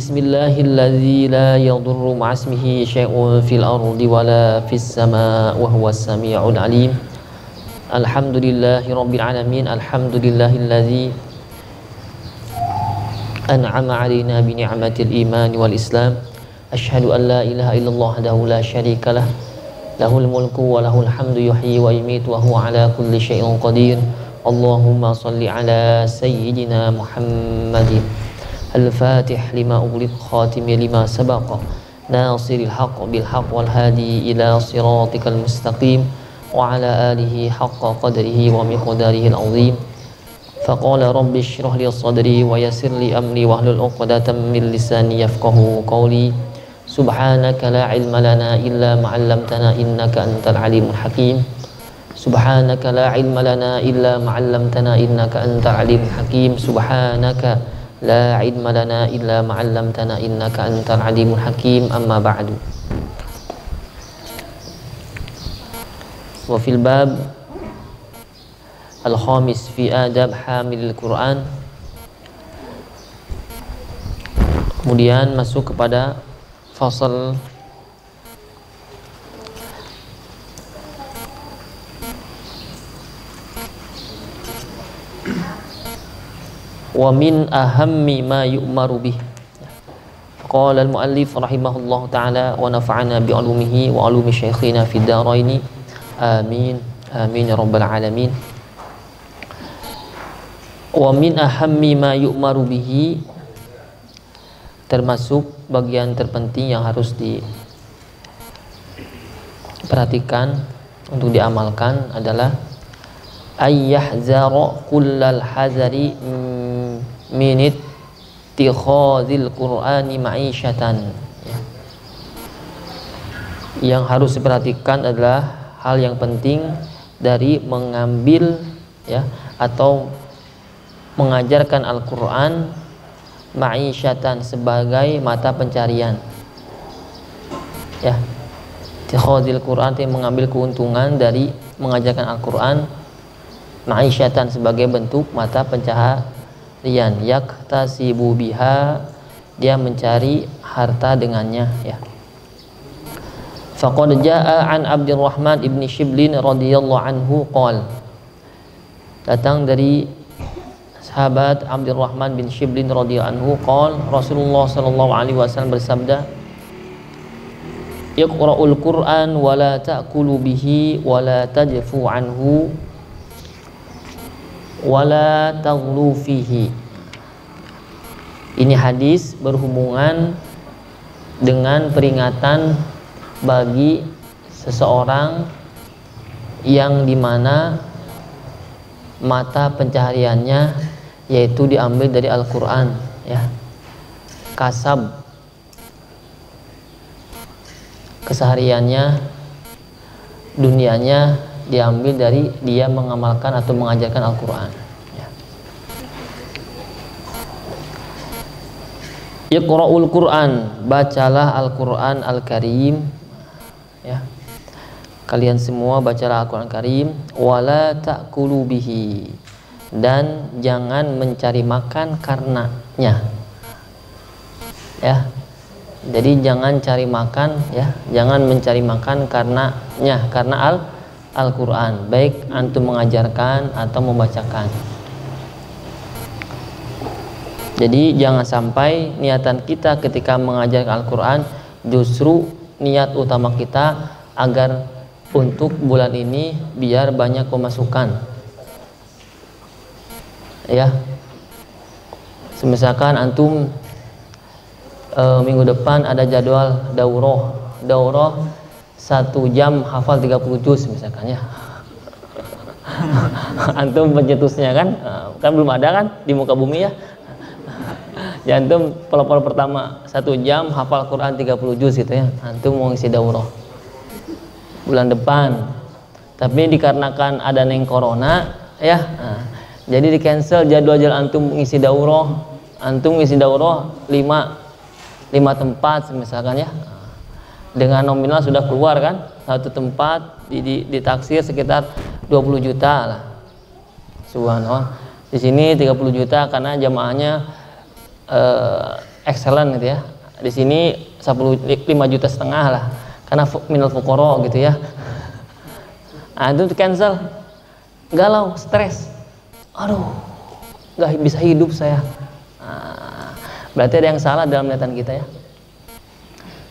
Bismillahilladzi la yadurru ma'asmihi syai'un fil ardi wala fis sama' wa huwas sami'ul alim. Alhamdulillahi rabbil alamin. Alhamdulillahilladzi an'ama 'alaina bi ni'matil iman wal islam. Asyhadu an la ilaha illallah wahdahu la syarikalah. Lahul mulku wa lahul hamdu yuhyi wa yumiitu wa huwa 'ala kulli syai'in qadir. Allahumma shalli 'ala sayyidina Muhammadin al-fatih lima ughliq khatimi lima sabaqa nasiril haqq bil haqq wal hadi ila siratikal mustaqim wa 'ala alihi haqqa qadrihi wa miqdarihi al-'azim. Faqala rabbi shrah li sadri wa yassir li amri wahlul 'uqdatam min lisani yafqahu qawli. Subhanaka la ilma lana illa ma 'allamtana innaka antal alimul hakim. Subhanaka la ilma lana illa ma 'allamtana innaka antal alimul hakim. Subhanaka la ilma lana illa ma 'allamtana innaka antal alimul hakim. Amma ba'du. Wa fil bab al-khamis fi adab hamilil Quran. Kemudian masuk kepada fasal wa min ahammi ma yu'maru bih. Qala al-muallif rahimahullahu ta'ala wa nafa'ana bi ulumihi wa ulumi syekhina fid daraini. Amin. Amin ya rabbal alamin. Wa min ahammi ma yu'maru bihi, termasuk bagian terpenting yang harus diperhatikan untuk diamalkan adalah ayyahzara kullal hazari minit ittikhadhil Qur'ani ma'isyatan. Yang harus diperhatikan adalah hal yang penting dari mengambil atau mengajarkan Al-Qur'an ma'isyatan sebagai mata pencarian. Ittikhadhil Qur'an itu mengambil keuntungan dari mengajarkan Al-Qur'an ma'isyatan sebagai bentuk mata pencaharian. Yaktasibu biha, dia mencari harta dengannya. Faqad jaa an Abdurrahman ibn Shiblin radhiyallahu anhu qala, datang dari sahabat Abdurrahman bin Shiblin radhiyallahu anhu qala, Rasulullah sallallahu alaihi wasallam bersabda, Iqra'ul Qur'an wa la ta'kulu bihi wa la tajfu anhu wala taghlu fihi. Ini hadis berhubungan dengan peringatan bagi seseorang yang dimana mata pencahariannya yaitu diambil dari Al-Quran, kasab kesehariannya, dunianya diambil dari dia mengamalkan atau mengajarkan Al-Quran. Iqra'ul Quran, bacalah Al-Quran Al-Karim. Kalian semua bacalah Al-Quran Al-Karim. Wala ta'kulu bihi, dan jangan mencari makan karenanya. Jadi jangan cari makan, jangan mencari makan karenanya, karena Al-Quran, baik antum mengajarkan atau membacakan. Jadi jangan sampai niatan kita ketika mengajarkan Al-Quran justru niat utama kita agar untuk bulan ini biar banyak pemasukan. Misalkan antum minggu depan ada jadwal daurah 1 jam hafal 30 juz misalkan antum pencetusnya kan belum ada kan di muka bumi antum pelopor pertama 1 jam hafal Quran 30 juz gitu antum mau ngisi daurah bulan depan, tapi dikarenakan ada corona jadi di cancel jadwal antum ngisi daurah. Antum ngisi daurah 5 tempat misalkan dengan nominal sudah keluar kan, satu tempat ditaksir sekitar 20 juta lah. Subhanallah. Di sini 30 juta karena jamaahnya excellent gitu ya. Di sini 5,5 juta lah karena minal fuqara gitu ya. Nah, itu cancel, galau, stres, aduh nggak bisa hidup saya. Nah, berarti ada yang salah dalam niatan kita ya.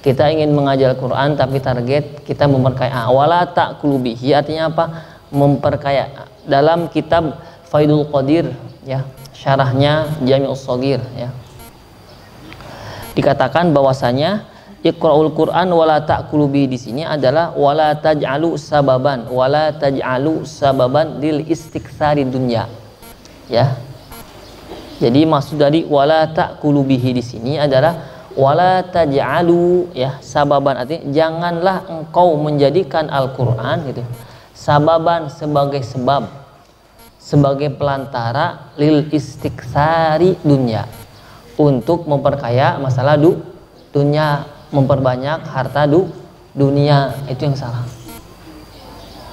Kita ingin mengajar Quran tapi target kita memperkaya. Wala ta'kulu bihi artinya apa? Memperkaya. Dalam kitab Faidul Qadir ya, syarahnya Jami'us Shaghir ya, dikatakan bahwasanya Iqra'ul Quran wala ta'kulu bihi di sini adalah wala taj'alu sababan lil istiktsari dunya ya. Jadi maksud dari wala ta'kulu bihi di sini adalah wala taj'alu ya, sababan artinya janganlah engkau menjadikan Al-Qur'an gitu sababan sebagai sebab, sebagai pelantara lil istiktsari dunya, untuk memperkaya masalah dunia, memperbanyak harta dunia. Itu yang salah.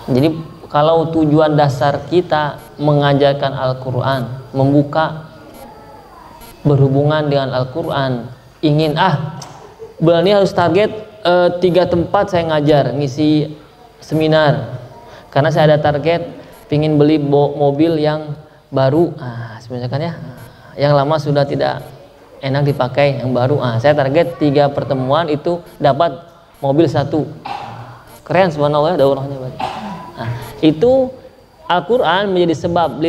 Jadi kalau tujuan dasar kita mengajarkan Al-Quran, membuka berhubungan dengan Al-Quran, ingin bulan ini harus target 3 tempat saya ngajar, ngisi seminar, karena saya ada target pingin beli mobil yang baru, sebenarnya kan ya, yang lama sudah tidak enak dipakai, yang baru. Saya target 3 pertemuan itu dapat mobil 1. Keren subhanallah, daurahnya banyak. Itu Al-Quran menjadi sebab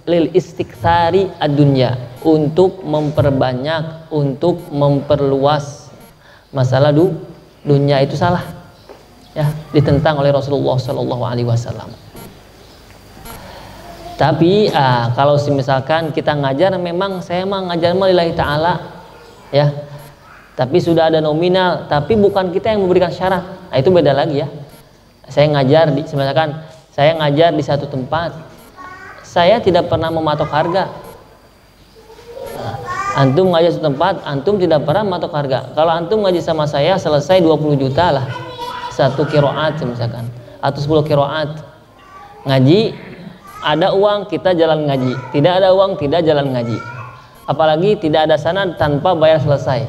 lil istiktsari ad-dunya, untuk memperbanyak, untuk memperluas masalah dunia. Itu salah ya, ditentang oleh Rasulullah SAW. Tapi kalau misalkan kita ngajar, memang saya ngajar lillahi ta'ala ya, tapi sudah ada nominal, tapi bukan kita yang memberikan syarat, itu beda lagi ya. Saya ngajar misalkan saya ngajar di satu tempat, saya tidak pernah mematok harga. Antum ngajar satu tempat, antum tidak pernah mematok harga. Kalau antum ngaji sama saya selesai 20 juta lah, 1 qiraat misalkan, atau 10 qiraat ngaji, ada uang kita jalan ngaji, tidak ada uang tidak jalan ngaji, apalagi tidak ada sanad tanpa bayar selesai.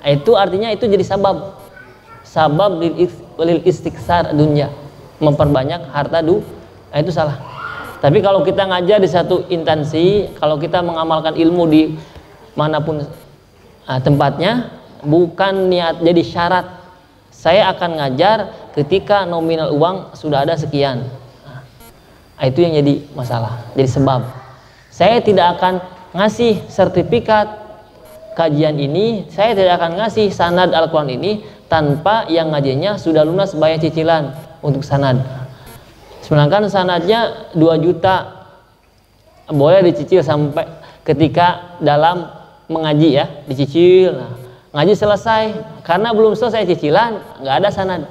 Itu artinya itu jadi sabab lil istiktsar dunya, memperbanyak harta itu salah. Tapi kalau kita ngajar di satu instansi, kalau kita mengamalkan ilmu di manapun tempatnya, bukan niat jadi syarat saya akan ngajar ketika nominal uang sudah ada sekian. Itu yang jadi masalah, jadi sebab. Saya tidak akan ngasih sertifikat kajian ini, saya tidak akan ngasih sanad Al-Quran ini tanpa yang ngajinya sudah lunas bayar cicilan untuk sanad. Sedangkan sanadnya 2 juta, boleh dicicil sampai ketika dalam mengaji ya, dicicil. Ngaji selesai, karena belum selesai cicilan, nggak ada sanad.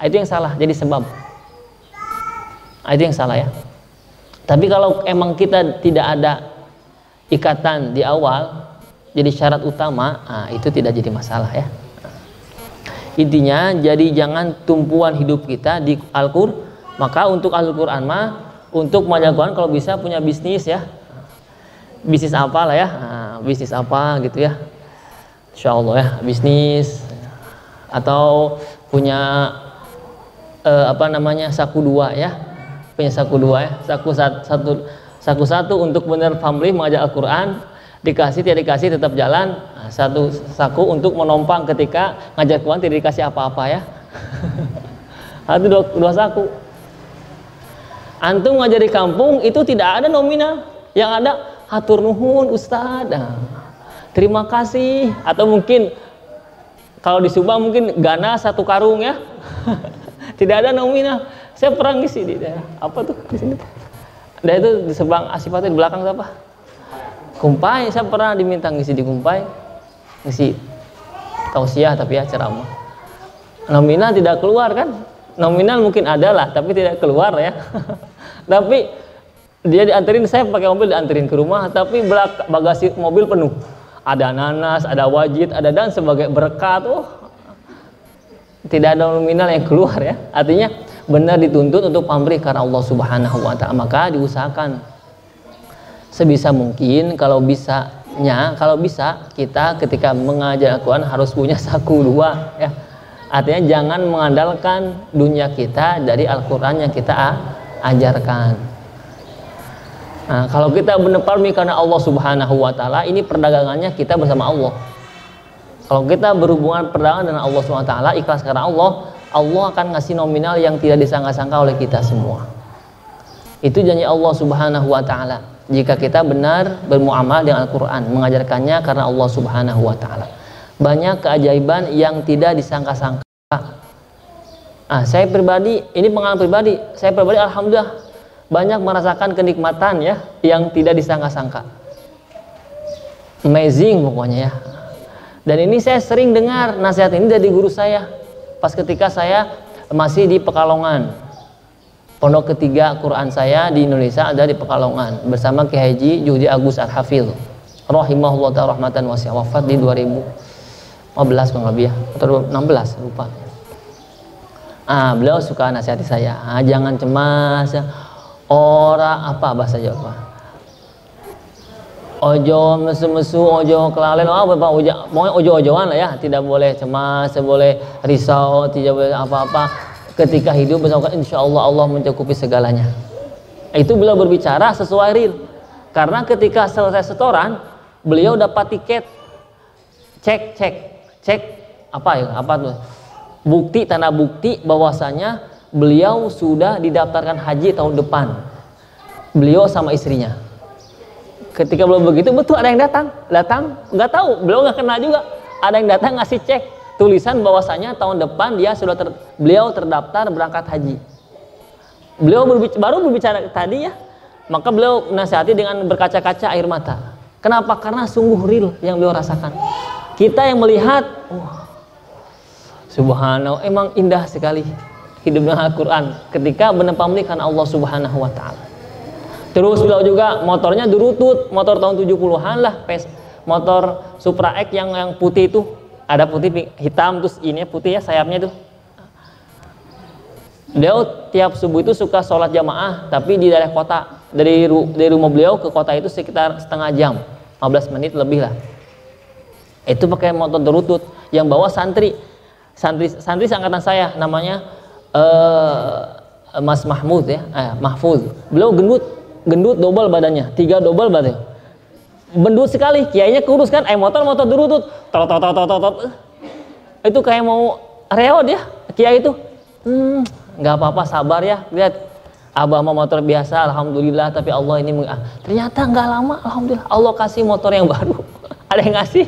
Itu yang salah, jadi sebab. Itu yang salah ya. Tapi kalau emang kita tidak ada ikatan di awal, jadi syarat utama, itu tidak jadi masalah ya. Intinya, jadi jangan tumpuan hidup kita di Al-Qur'an. Maka untuk Al-Qur'an untuk mengajar Quran kalau bisa punya bisnis ya. Bisnis apa lah ya, bisnis apa gitu ya. Insya Allah ya, bisnis atau punya saku 2 ya, punya saku 2 ya, saku satu untuk benar family mengajar Al-Quran, dikasih tidak dikasih tetap jalan. Satu saku untuk menompang ketika ngajar Quran tidak dikasih apa-apa ya. Itu 2 saku. Antum ngajar di kampung itu tidak ada nominal, yang ada hatur nuhun Ustaz, terima kasih, atau mungkin kalau di Subang mungkin gana 1 karung ya. Tidak ada nominal. Saya pernah ngisi di daerah apa tuh di sini tuh. Ada itu di Subang Asipati di belakang siapa? Kumpai, saya pernah diminta ngisi di Kumpai. Ngisi tausiah tapi ya ceramah. Nominal tidak keluar kan? Nominal mungkin ada lah, tapi tidak keluar ya. Tapi dia dianterin, saya pakai mobil dianterin ke rumah, tapi bagasi mobil penuh. Ada nanas, ada wajit, ada dan sebagai berkat. Tidak ada nominal yang keluar ya. Artinya benar dituntut untuk pamrih karena Allah Subhanahu wa ta'ala. Maka diusahakan sebisa mungkin kalau bisa kalau bisa kita ketika mengajar Al-Quran harus punya saku dua ya. Artinya jangan mengandalkan dunia kita dari Al-Quran yang kita ajarkan. Nah, kalau kita benar-benar karena Allah Subhanahu wa Ta'ala, ini perdagangannya kita bersama Allah. Kalau kita berhubungan perdagangan dengan Allah Subhanahu wa Ta'ala, ikhlas karena Allah, Allah akan ngasih nominal yang tidak disangka-sangka oleh kita semua. Itu janji Allah Subhanahu wa Ta'ala. Jika kita benar bermuamalah dengan Al-Quran, mengajarkannya karena Allah Subhanahu wa Ta'ala. Banyak keajaiban yang tidak disangka-sangka. Saya pribadi, ini pengalaman pribadi, saya pribadi alhamdulillah banyak merasakan kenikmatan ya yang tidak disangka-sangka. Amazing pokoknya ya. Dan ini saya sering dengar nasihat ini dari guru saya pas ketika saya masih di Pekalongan. Pondok ketiga Quran saya di Indonesia ada di Pekalongan bersama Kiai Haji Juhdi Agus Al-Hafidh rahimahullah ta'ala rahmatan wasi'ah, wafat di 2015 kurang lebih ya, atau 16 lupa. Beliau suka nasihati saya, jangan cemas ya. Ora apa bahasa Jawa, ojo mesu-mesu, ojo kelalen, pokoknya ojo-ojoan lah ya, tidak boleh cemas, tidak boleh risau, tidak boleh apa-apa. Ketika hidup bersama insya Allah Allah mencukupi segalanya. Itu beliau berbicara sesuai real, karena ketika selesai setoran beliau dapat tiket, cek apa tuh, bukti, tanda bukti bahwasanya beliau sudah didaftarkan haji tahun depan, beliau sama istrinya. Ketika belum begitu, betul ada yang datang, nggak tahu, beliau nggak kenal juga, ada yang datang ngasih cek tulisan bahwasanya tahun depan dia sudah beliau terdaftar berangkat haji. Beliau baru berbicara tadi ya, maka beliau nasihati dengan berkaca-kaca air mata. Kenapa? Karena sungguh real yang beliau rasakan. Kita yang melihat, subhanallah, emang indah sekali hidup dengan Al-Quran ketika benar-benar karena Allah Subhanahu wa Ta'ala. Terus beliau juga motornya durutut, motor tahun 70-an lah, motor Supra X yang putih itu, ada putih hitam terus ini putih ya sayapnya itu. Beliau tiap subuh itu suka sholat jamaah, tapi di daerah kota, dari rumah beliau ke kota itu sekitar setengah jam, 15 menit lebih lah. Itu pakai motor durutut yang bawa santri seangkatan saya, namanya Mas Mahmud ya, Mahfuz. Beliau gendut double badannya, 3 double badannya, gendut sekali. Kiainya kurus kan, motor durutut, itu kayak mau reot ya kiai itu. Nggak apa-apa, sabar ya, lihat abah mau motor biasa, alhamdulillah. Tapi Allah ini ternyata nggak lama, alhamdulillah Allah kasih motor yang baru. Ada yang ngasih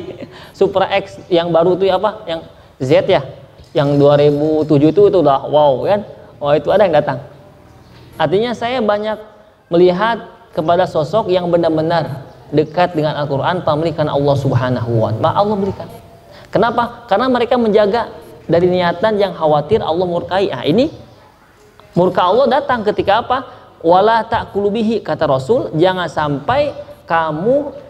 Supra X yang baru tuh apa, yang Z ya, yang 2007 itu udah wow kan. Itu ada yang datang. Artinya saya banyak melihat kepada sosok yang benar-benar dekat dengan Al-Quran, pemilikan Allah Subhanahu wa Ta'ala. Allah berikan. Kenapa? Karena mereka menjaga dari niatan yang khawatir Allah murkai. Ini murka Allah datang ketika apa? Wala ta'kulu bihi, kata Rasul, jangan sampai kamu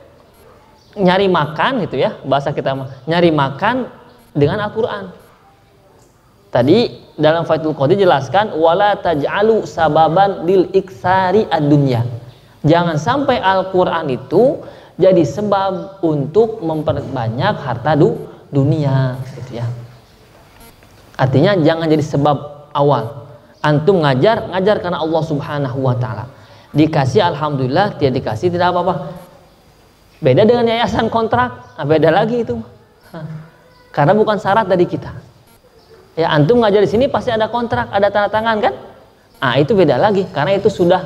nyari makan gitu ya, bahasa kita nyari makan dengan Al-Quran. Tadi dalam Fathul Qadir jelaskan wala taj'alu sababan lil iksari ad-dunya. Jangan sampai Al-Quran itu jadi sebab untuk memperbanyak harta dunia gitu ya. Artinya jangan jadi sebab awal. Antum ngajar karena Allah Subhanahu wa Ta'ala. Dikasih alhamdulillah, tidak dikasih tidak apa-apa. Beda dengan yayasan kontrak, beda lagi itu. Karena bukan syarat dari kita. Ya, antum ngajar di sini pasti ada kontrak, ada tanda tangan kan? Itu beda lagi, karena itu sudah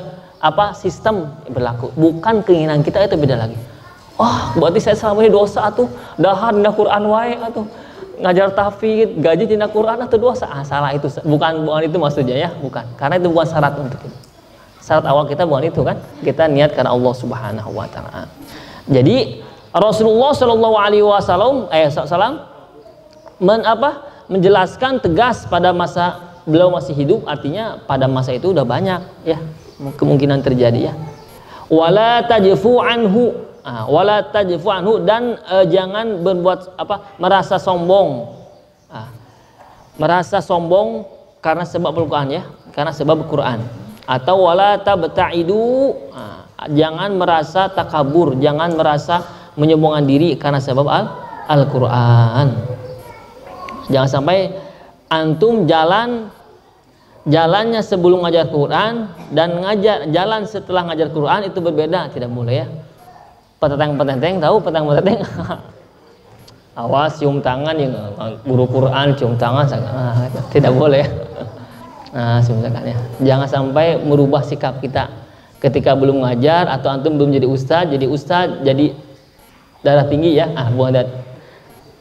sistem berlaku. Bukan keinginan kita, itu beda lagi. Berarti saya selama ini dosa tuh, dahar dina Quran wae atuh. Ngajar tahfidz, gaji dina Quran atau dosa. Salah itu. Bukan itu maksudnya ya, bukan. Karena itu bukan syarat untuk itu. Syarat awal kita bukan itu kan? Kita niat karena Allah Subhanahu wa Ta'ala. Jadi Rasulullah Shallallahu alaihi wasallam menjelaskan tegas pada masa beliau masih hidup, artinya pada masa itu udah banyak ya kemungkinan terjadi ya. Wala tajfu anhu, dan jangan berbuat merasa sombong, merasa sombong karena sebab Al-Quran ya, karena sebab Al-Quran. Atau wala tabta'idu, jangan merasa takabur, jangan merasa menyombongkan diri karena sebab Al-Qur'an. Jangan sampai antum jalannya sebelum ngajar Quran dan jalan setelah ngajar Quran itu berbeda, tidak boleh ya. Petenteng tahu petenteng? Awas cium tangan yang guru Quran cium tangan tidak boleh ya. Nah, sebenarnya ya. Jangan sampai merubah sikap kita ketika belum ngajar atau antum belum jadi ustaz jadi darah tinggi ya. Bukan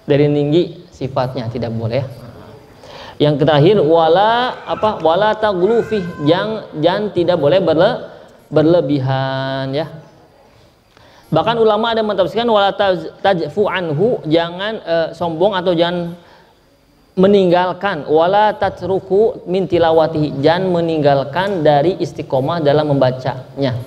dari tinggi sifatnya tidak boleh ya. Yang terakhir wala taghlu fi, jangan tidak boleh berlebihan ya. Bahkan ulama ada mentafsirkan wala tajfu anhu, jangan sombong atau jangan meninggalkan, wala tatruku min tilawatihi, jangan meninggalkan dari istiqomah dalam membacanya.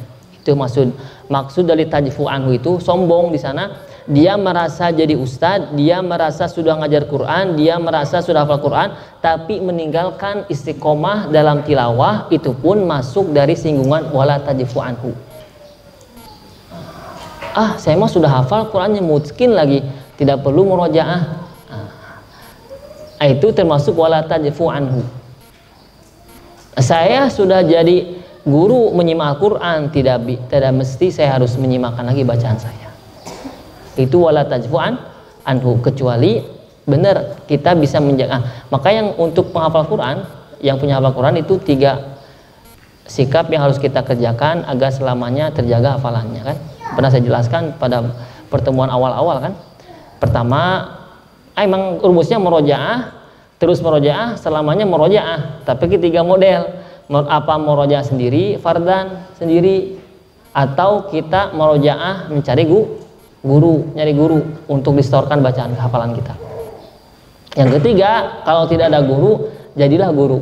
Itu maksud dari tajfu anhu itu sombong di sana. Dia merasa jadi ustadz, dia merasa sudah ngajar Quran, dia merasa sudah hafal Quran, tapi meninggalkan istiqomah dalam tilawah, itu pun masuk dari singgungan wala tajfu anhu. Saya mah sudah hafal Qurannya, mungkin lagi tidak perlu murojaah. Itu termasuk wala tajfu anhu. Saya sudah jadi guru menyimak Al-Quran, tidak mesti saya harus menyimakkan lagi bacaan saya. Itu wala tajfu anhu, kecuali benar kita bisa menjaga. Maka yang untuk penghafal Quran, yang punya hafal Quran itu 3 sikap yang harus kita kerjakan agar selamanya terjaga hafalannya kan. Pernah saya jelaskan pada pertemuan awal-awal kan. Pertama, emang rumusnya murojaah, terus murojaah selamanya murojaah, tapi 3 model. Apa murojaah sendiri, fardan sendiri, atau kita murojaah mencari nyari guru untuk distorkan bacaan hafalan kita. Yang ketiga, kalau tidak ada guru, jadilah guru.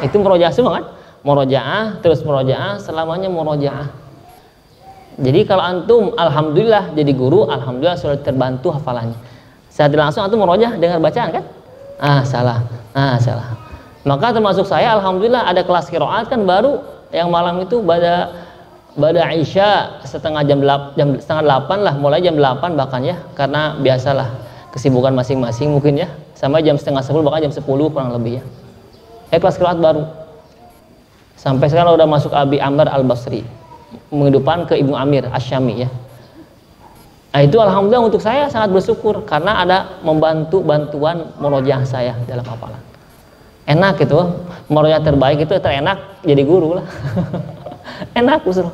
Itu murojaah semua kan? Murojaah, terus murojaah, selamanya murojaah. Jadi kalau antum alhamdulillah jadi guru, alhamdulillah sudah terbantu hafalannya. Setelah langsung antum murojaah dengar bacaan kan? Salah. Maka termasuk saya alhamdulillah ada kelas qiraat kan baru yang malam itu Bada Isya setengah jam 7:30 lah, mulai jam 8 bahkan ya, karena biasalah kesibukan masing-masing mungkin ya, sampai jam 9:30 bahkan jam 10 kurang lebih ya. Kelas qiraat baru. Sampai sekarang udah masuk Abi Amr Al-Basri, menghidupkan ke Ibnu Amir Asy-Syami ya. Itu alhamdulillah untuk saya sangat bersyukur karena ada bantuan murojaah saya dalam hafalan. Enak gitu, murojaah terbaik itu terenak jadi guru lah. Enak usul.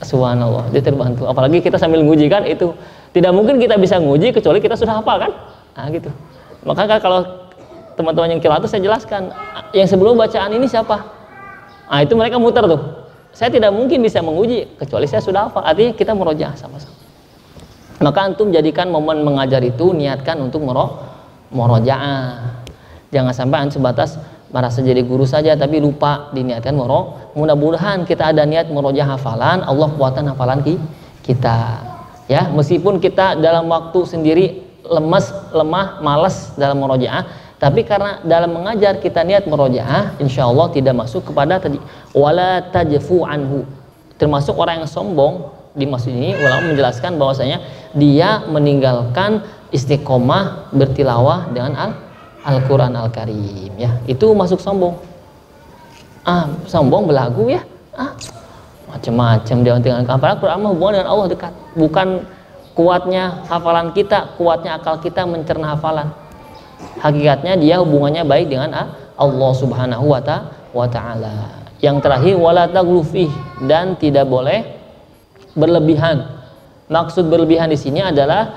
Subhanallah, dia terbantu. Apalagi kita sambil nguji kan, itu tidak mungkin kita bisa nguji kecuali kita sudah hafal kan. Gitu. Maka kalau teman-teman yang qiraat itu saya jelaskan, yang sebelum bacaan ini siapa? Itu mereka muter tuh. Saya tidak mungkin bisa menguji kecuali saya sudah hafal. Artinya kita murojaah sama-sama. Maka antum jadikan momen mengajar itu niatkan untuk murojaah. Jangan sampai antum sebatas merasa jadi guru saja tapi lupa diniatkan mudah-mudahan kita ada niat murojaah hafalan, Allah kuatkan hafalan kita ya, meskipun kita dalam waktu sendiri lemah, malas dalam murojaah, tapi karena dalam mengajar kita niat murojaah, insyaallah tidak masuk kepada tadi wala tajfu anhu, termasuk orang yang sombong. Di maksud ini ulama menjelaskan bahwasanya dia meninggalkan istiqomah bertilawah dengan Al-Quran Al-Karim ya, itu masuk sombong. Sombong belagu ya, macam-macam dia dengan hafalan Quran. Hubungan dengan Allah dekat, bukan kuatnya hafalan kita, kuatnya akal kita mencerna hafalan. Hakikatnya dia hubungannya baik dengan Allah Subhanahu wa ta'ala. Yang terakhir wala taghlu fih, dan tidak boleh berlebihan. Maksud berlebihan di sini adalah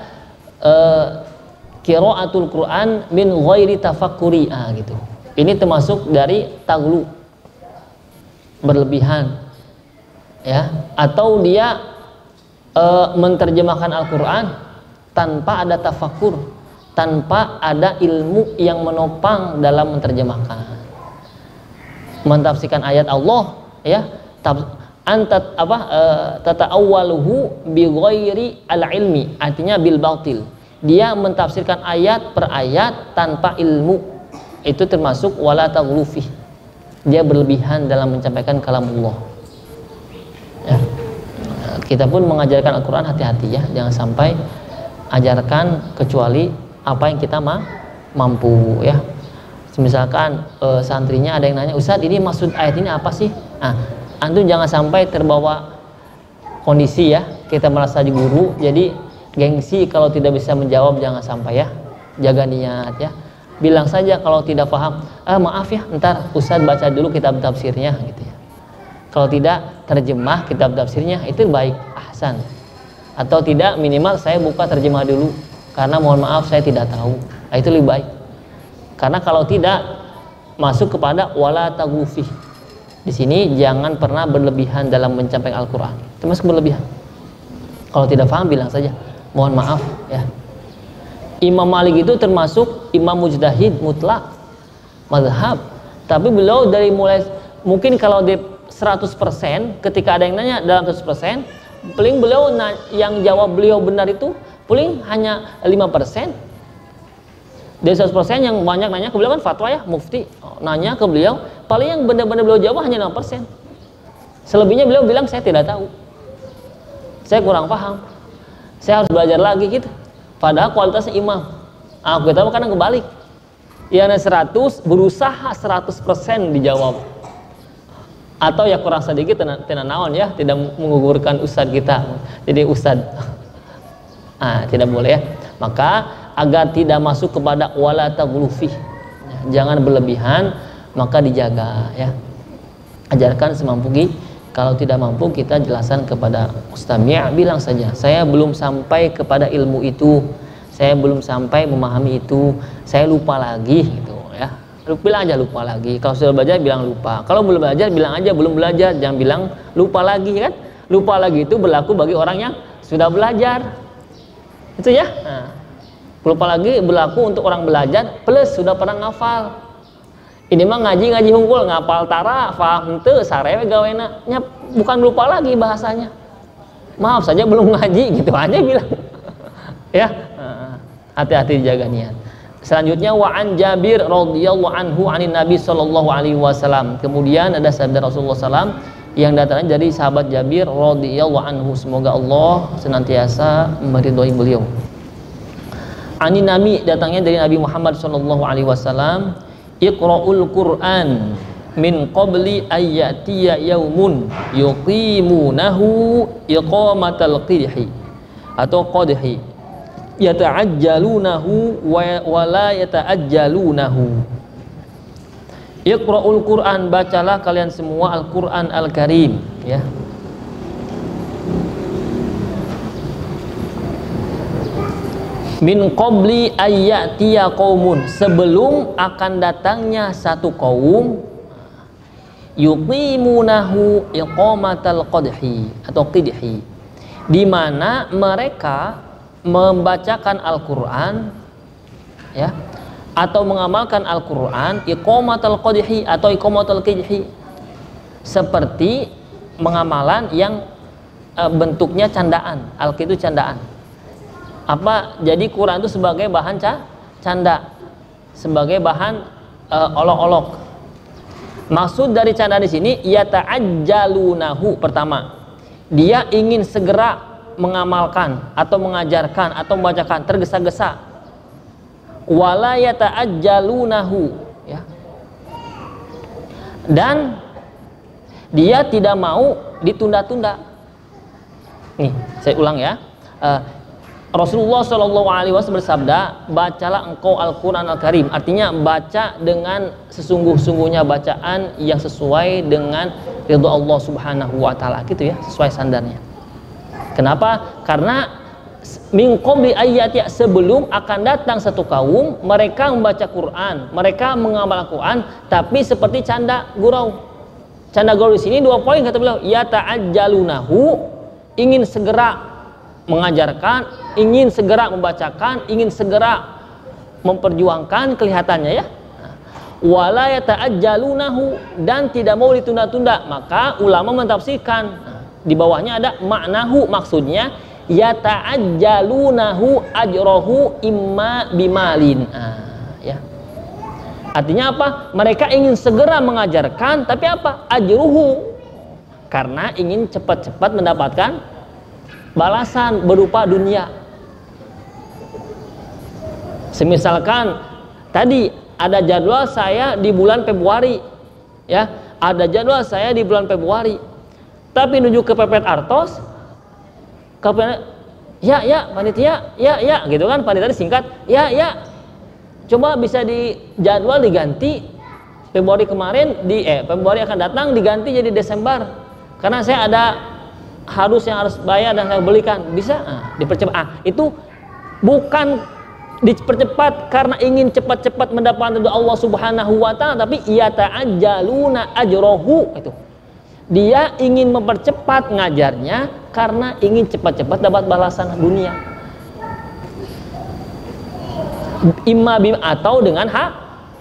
qiraatul Quran min ghairi tafakkuri gitu. Ini termasuk dari taghlu, berlebihan ya, atau dia menterjemahkan Al-Quran tanpa ada tafakkur, tanpa ada ilmu yang menopang dalam menterjemahkan, mentafsirkan ayat Allah ya, tata'awwaluhu bi ghairi al-ilmi, artinya bil batil. Dia mentafsirkan ayat per ayat tanpa ilmu, itu termasuk wala taghlu fih. Dia berlebihan dalam menyampaikan kalamullah ya. Kita pun mengajarkan Al-Quran hati-hati ya, jangan sampai ajarkan kecuali apa yang kita mampu ya. Misalkan santrinya ada yang nanya, Ustadz ini maksud ayat ini apa sih? Nah, antum jangan sampai terbawa kondisi ya, kita merasa guru jadi gengsi kalau tidak bisa menjawab, jangan sampai ya, jaga niat ya. Bilang saja kalau tidak paham, maaf ya, ntar Ustadz baca dulu kitab tafsirnya gitu ya. Kalau tidak terjemah kitab tafsirnya itu baik, ahsan. Atau tidak, minimal saya buka terjemah dulu karena mohon maaf saya tidak tahu. Nah, itu lebih baik. Karena kalau tidak masuk kepada wala taghufih. Di sini jangan pernah berlebihan dalam mencapai Al-Qur'an. Termasuk berlebihan. Kalau tidak paham bilang saja, mohon maaf ya. Imam Malik itu termasuk imam mujtahid mutlak mazhab. Tapi beliau dari mulai mungkin kalau di 100% ketika ada yang nanya dalam 100% paling beliau yang jawab beliau benar itu paling hanya 5%. Dari 100% yang banyak nanya ke beliau kan fatwa ya, mufti nanya ke beliau, paling yang benar-benar beliau jawab hanya 5%. Selebihnya beliau bilang saya tidak tahu, saya kurang paham, saya harus belajar lagi gitu. Padahal kualitasnya imam. Aku tahu kadang kebalik, yang 100 berusaha 100% dijawab, atau ya kurang sedikit tenan naon ya, tidak menggugurkan ustadz kita jadi ustadz. Tidak boleh ya. Maka agar tidak masuk kepada wala taghlufih, jangan berlebihan, maka dijaga ya. Ajarkan semampu kita. Kalau tidak mampu kita jelaskan kepada mustami', bilang saja saya belum sampai kepada ilmu itu, saya belum sampai memahami itu, saya lupa lagi gitu ya. Bilang aja lupa lagi. Kalau sudah belajar bilang lupa. Kalau belum belajar bilang aja belum belajar, jangan bilang lupa lagi kan. Lupa lagi itu berlaku bagi orang yang sudah belajar. Itu ya. Lupa lagi berlaku untuk orang belajar plus sudah pernah ngafal. Ini mah ngaji hungkul, ngapal tara, faham henteu, sarewe gawena. Bukan lupa lagi bahasanya. Maaf saja belum ngaji gitu aja bilang. Ya. Hati-hati jaga niat. Selanjutnya wa an Jabir radhiyallahu anhu anin Nabi sallallahu alaihi wasallam. Kemudian ada sabda Rasulullah SAW yang datangnya dari sahabat Jabir radhiyallahu anhu, semoga Allah senantiasa meridhai beliau. Anin Nabi, datangnya dari Nabi Muhammad sallallahu alaihi wasallam, Iqra'ul Qur'an min qabli ayyatiya yaumun yuqimunahu iqamatal qidhi atau qadhi yata'ajjalunahu wa la yata'ajjalunahu. Iqra'ul Qur'an, bacalah kalian semua Al-Qur'an Al-Karim ya. Min qabli ayyatiya qaumun, sebelum akan datangnya satu kaum, yuqimunahu iqamatal qadhi atau qidhi, di mana mereka membacakan Al-Qur'an ya, atau mengamalkan Al-Qur'an iqamatal qadhi atau iqamatal qidhi, seperti pengamalan yang bentuknya candaan. Al-qidhi itu candaan. Apa? Jadi Quran itu sebagai bahan canda, sebagai bahan olok-olok. Maksud dari canda di sini yata'ajjalunahu, pertama dia ingin segera mengamalkan atau mengajarkan atau membacakan, tergesa-gesa. Wala yata'ajjalunahu ya. Dan dia tidak mau ditunda-tunda. Nih, saya ulang ya. Rasulullah SAW bersabda, bacalah engkau Al-Quran Al-Karim. Artinya baca dengan sesungguh-sungguhnya bacaan yang sesuai dengan ridho Allah Subhanahu wa Ta'ala, gitu ya, sesuai standarnya. Kenapa? Karena min qabli ayyati, sebelum akan datang satu kaum, mereka membaca Quran, mereka mengamal Quran, tapi seperti canda gurau. Canda gurau di sini 2 poin kata beliau, ya ta'ajjalunahu, ingin segera mengajarkan, ingin segera membacakan, ingin segera memperjuangkan, kelihatannya ya. Wala yata'ajjalunahu, dan tidak mau ditunda-tunda. Maka ulama mentafsirkan, di bawahnya ada maknahu, maksudnya yata'ajjalunahu ajrohu imma bimalin. Ya. Artinya apa? Mereka ingin segera mengajarkan, tapi apa? Ajruhu, karena ingin cepat-cepat mendapatkan balasan berupa dunia. Semisalkan tadi ada jadwal saya di bulan Februari, ya, ada jadwal saya di bulan Februari, tapi menuju ke Pepet Artos, ya panitia, ya gitu kan, panitia singkat, ya, coba bisa di jadwal diganti Februari kemarin Februari akan datang diganti jadi Desember, karena saya ada yang harus bayar dan saya belikan, bisa dipercepat. Itu bukan dipercepat karena ingin cepat-cepat mendapatkan ridho Allah Subhanahu wa taala, tapi yata'ajjaluna ajrahu. Itu dia ingin mempercepat ngajarnya karena ingin cepat-cepat dapat balasan dunia, imma bim atau dengan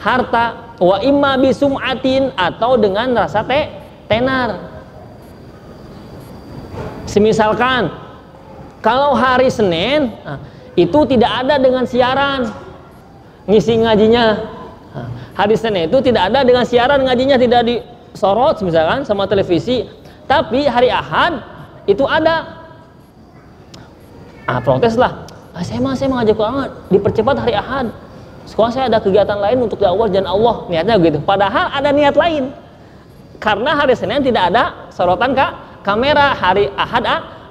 harta, wa imma bisum'atin atau dengan rasa tenar. Semisalkan kalau hari Senin itu tidak ada dengan siaran ngisi ngajinya, hari Senin itu tidak ada dengan siaran ngajinya, tidak disorot misalkan sama televisi, tapi hari Ahad itu ada. Protes lah, saya ngajak Quran dipercepat hari Ahad, sekolah saya ada kegiatan lain untuk dakwah dan Allah, niatnya begitu, padahal ada niat lain. Karena hari Senin tidak ada sorotan kamera, hari Ahad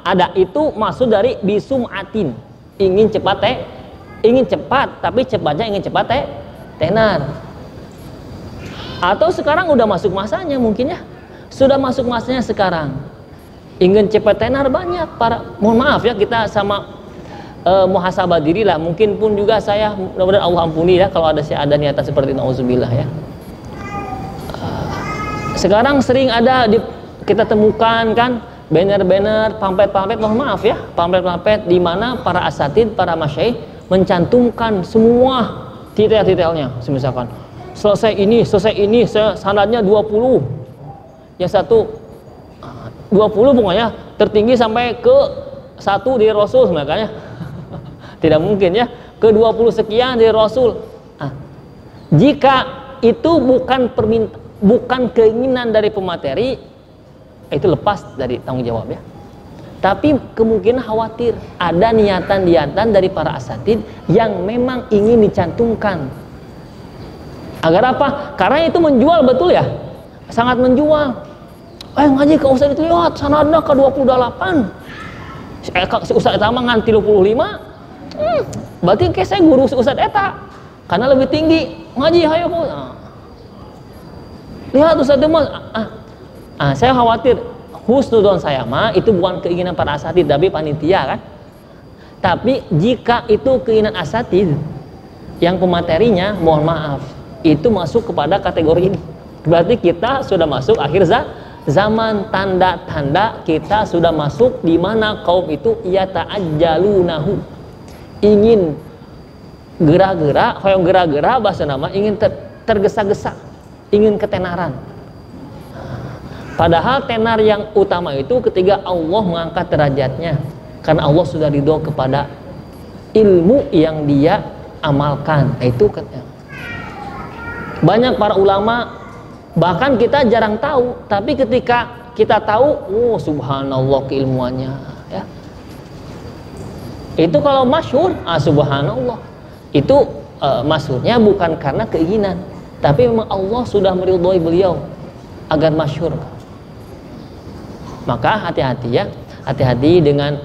ada. Itu maksud dari bisum'atin, ingin cepat, tapi cepatnya ingin cepat tenar. Atau sekarang udah masuk masanya, mungkin ya sudah masuk masanya sekarang, ingin cepat tenar banyak para, mohon maaf ya, kita sama muhasabah diri lah, mungkin pun juga saya, mudah-mudahan Allah ampuni ya kalau saya ada niatan seperti itu, nauzubillah ya. Sekarang sering ada kita temukan kan banner-banner, pamflet-pamflet, mohon maaf ya, pamflet-pamflet di mana para asatid, para masyaikh mencantumkan semua detail-detailnya. Misalkan selesai ini, sanadnya 20, yang satu 20 pokoknya tertinggi sampai ke 1 dari Rasul, makanya tidak mungkin ya ke 20 sekian dari Rasul. Jika itu bukan keinginan dari pemateri, itu lepas dari tanggung jawab ya. Tapi kemungkinan khawatir ada niatan dari para asatid yang memang ingin dicantumkan. Agar apa? Karena itu menjual, betul ya, sangat menjual. Ngaji ke Ustaz itu lihat sanadna ke 28, si Ustaz eta mah ngan 35, berarti kayak saya guru si Ustaz eta karena lebih tinggi ngaji hayo lihat Ustaz itu mah saya khawatir husnudon saya mah itu bukan keinginan para asatid tapi panitia kan. Tapi jika itu keinginan asatid yang pematerinya, mohon maaf, itu masuk kepada kategori ini. Berarti kita sudah masuk akhir zaman, tanda-tanda kita sudah masuk di mana kaum itu yata'ajjalunahu, ingin gerak-gerak, hoyong gerak-gerak bahasa nama, ingin tergesa-gesa, ingin ketenaran. Padahal tenar yang utama itu ketika Allah mengangkat derajatnya, karena Allah sudah ridho kepada ilmu yang dia amalkan. Itu banyak para ulama, bahkan kita jarang tahu, tapi ketika kita tahu, subhanallah keilmuannya ya. Itu kalau masyhur, subhanallah. Itu masyhurnya bukan karena keinginan, tapi memang Allah sudah meridhoi beliau agar masyhur. Maka hati-hati ya, hati-hati dengan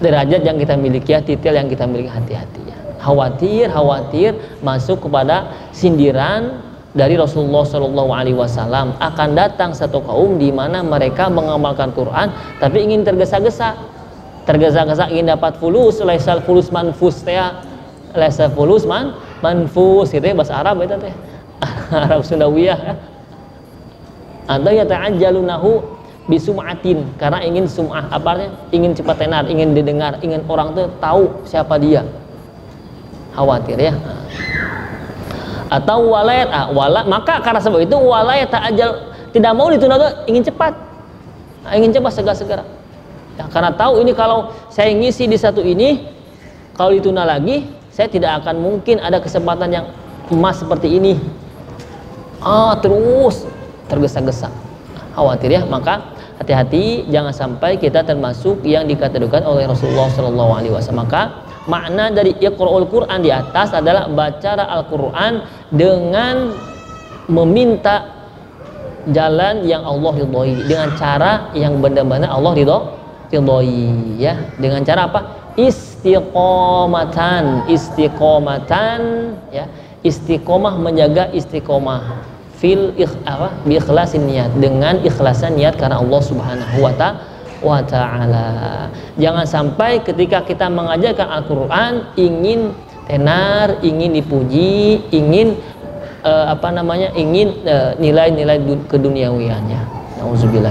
derajat yang kita miliki ya, titel yang kita miliki, hati-hati ya. Khawatir masuk kepada sindiran dari Rasulullah Shallallahu Alaihi Wasallam. Akan datang satu kaum di mana mereka mengamalkan Quran tapi ingin tergesa-gesa, ingin dapat fulus, laisal fulus manfus ya, laisal fulus manfus gitu ya, bahasa Arab itu teh, Arab Sundawiyah ya. Atau yata'ajjalunahu bisum'atin, karena ingin sum'ah, apanya? Ingin cepat tenar, ingin didengar, ingin orang tuh tahu siapa dia. Khawatir ya. Atau walayat, maka karena sebab itu walayat ta'ajjal, tidak mau ditunda, ingin cepat. Ingin cepat segera-segera. Ya, karena tahu ini kalau saya ngisi di satu ini, kalau ditunda lagi, saya tidak akan mungkin ada kesempatan yang emas seperti ini. Terus tergesa-gesa, khawatir ya. Maka hati-hati jangan sampai kita termasuk yang dikatakan oleh Rasulullah Shallallahu Alaihi Wasallam. Maka makna dari Iqra'ul Quran di atas adalah baca Al-Quran dengan meminta jalan yang Allah ridhoi, dengan cara yang benar-benar Allah ridhoi, ya. Dengan cara apa? Istiqomatan, ya. Istiqomah, menjaga istiqomah bi ikhlasin niat, dengan ikhlasan niat karena Allah Subhanahu wa ta'ala. Jangan sampai ketika kita mengajarkan Al-Quran ingin tenar, ingin dipuji, ingin nilai-nilai keduniawiannya. Nauzubillah.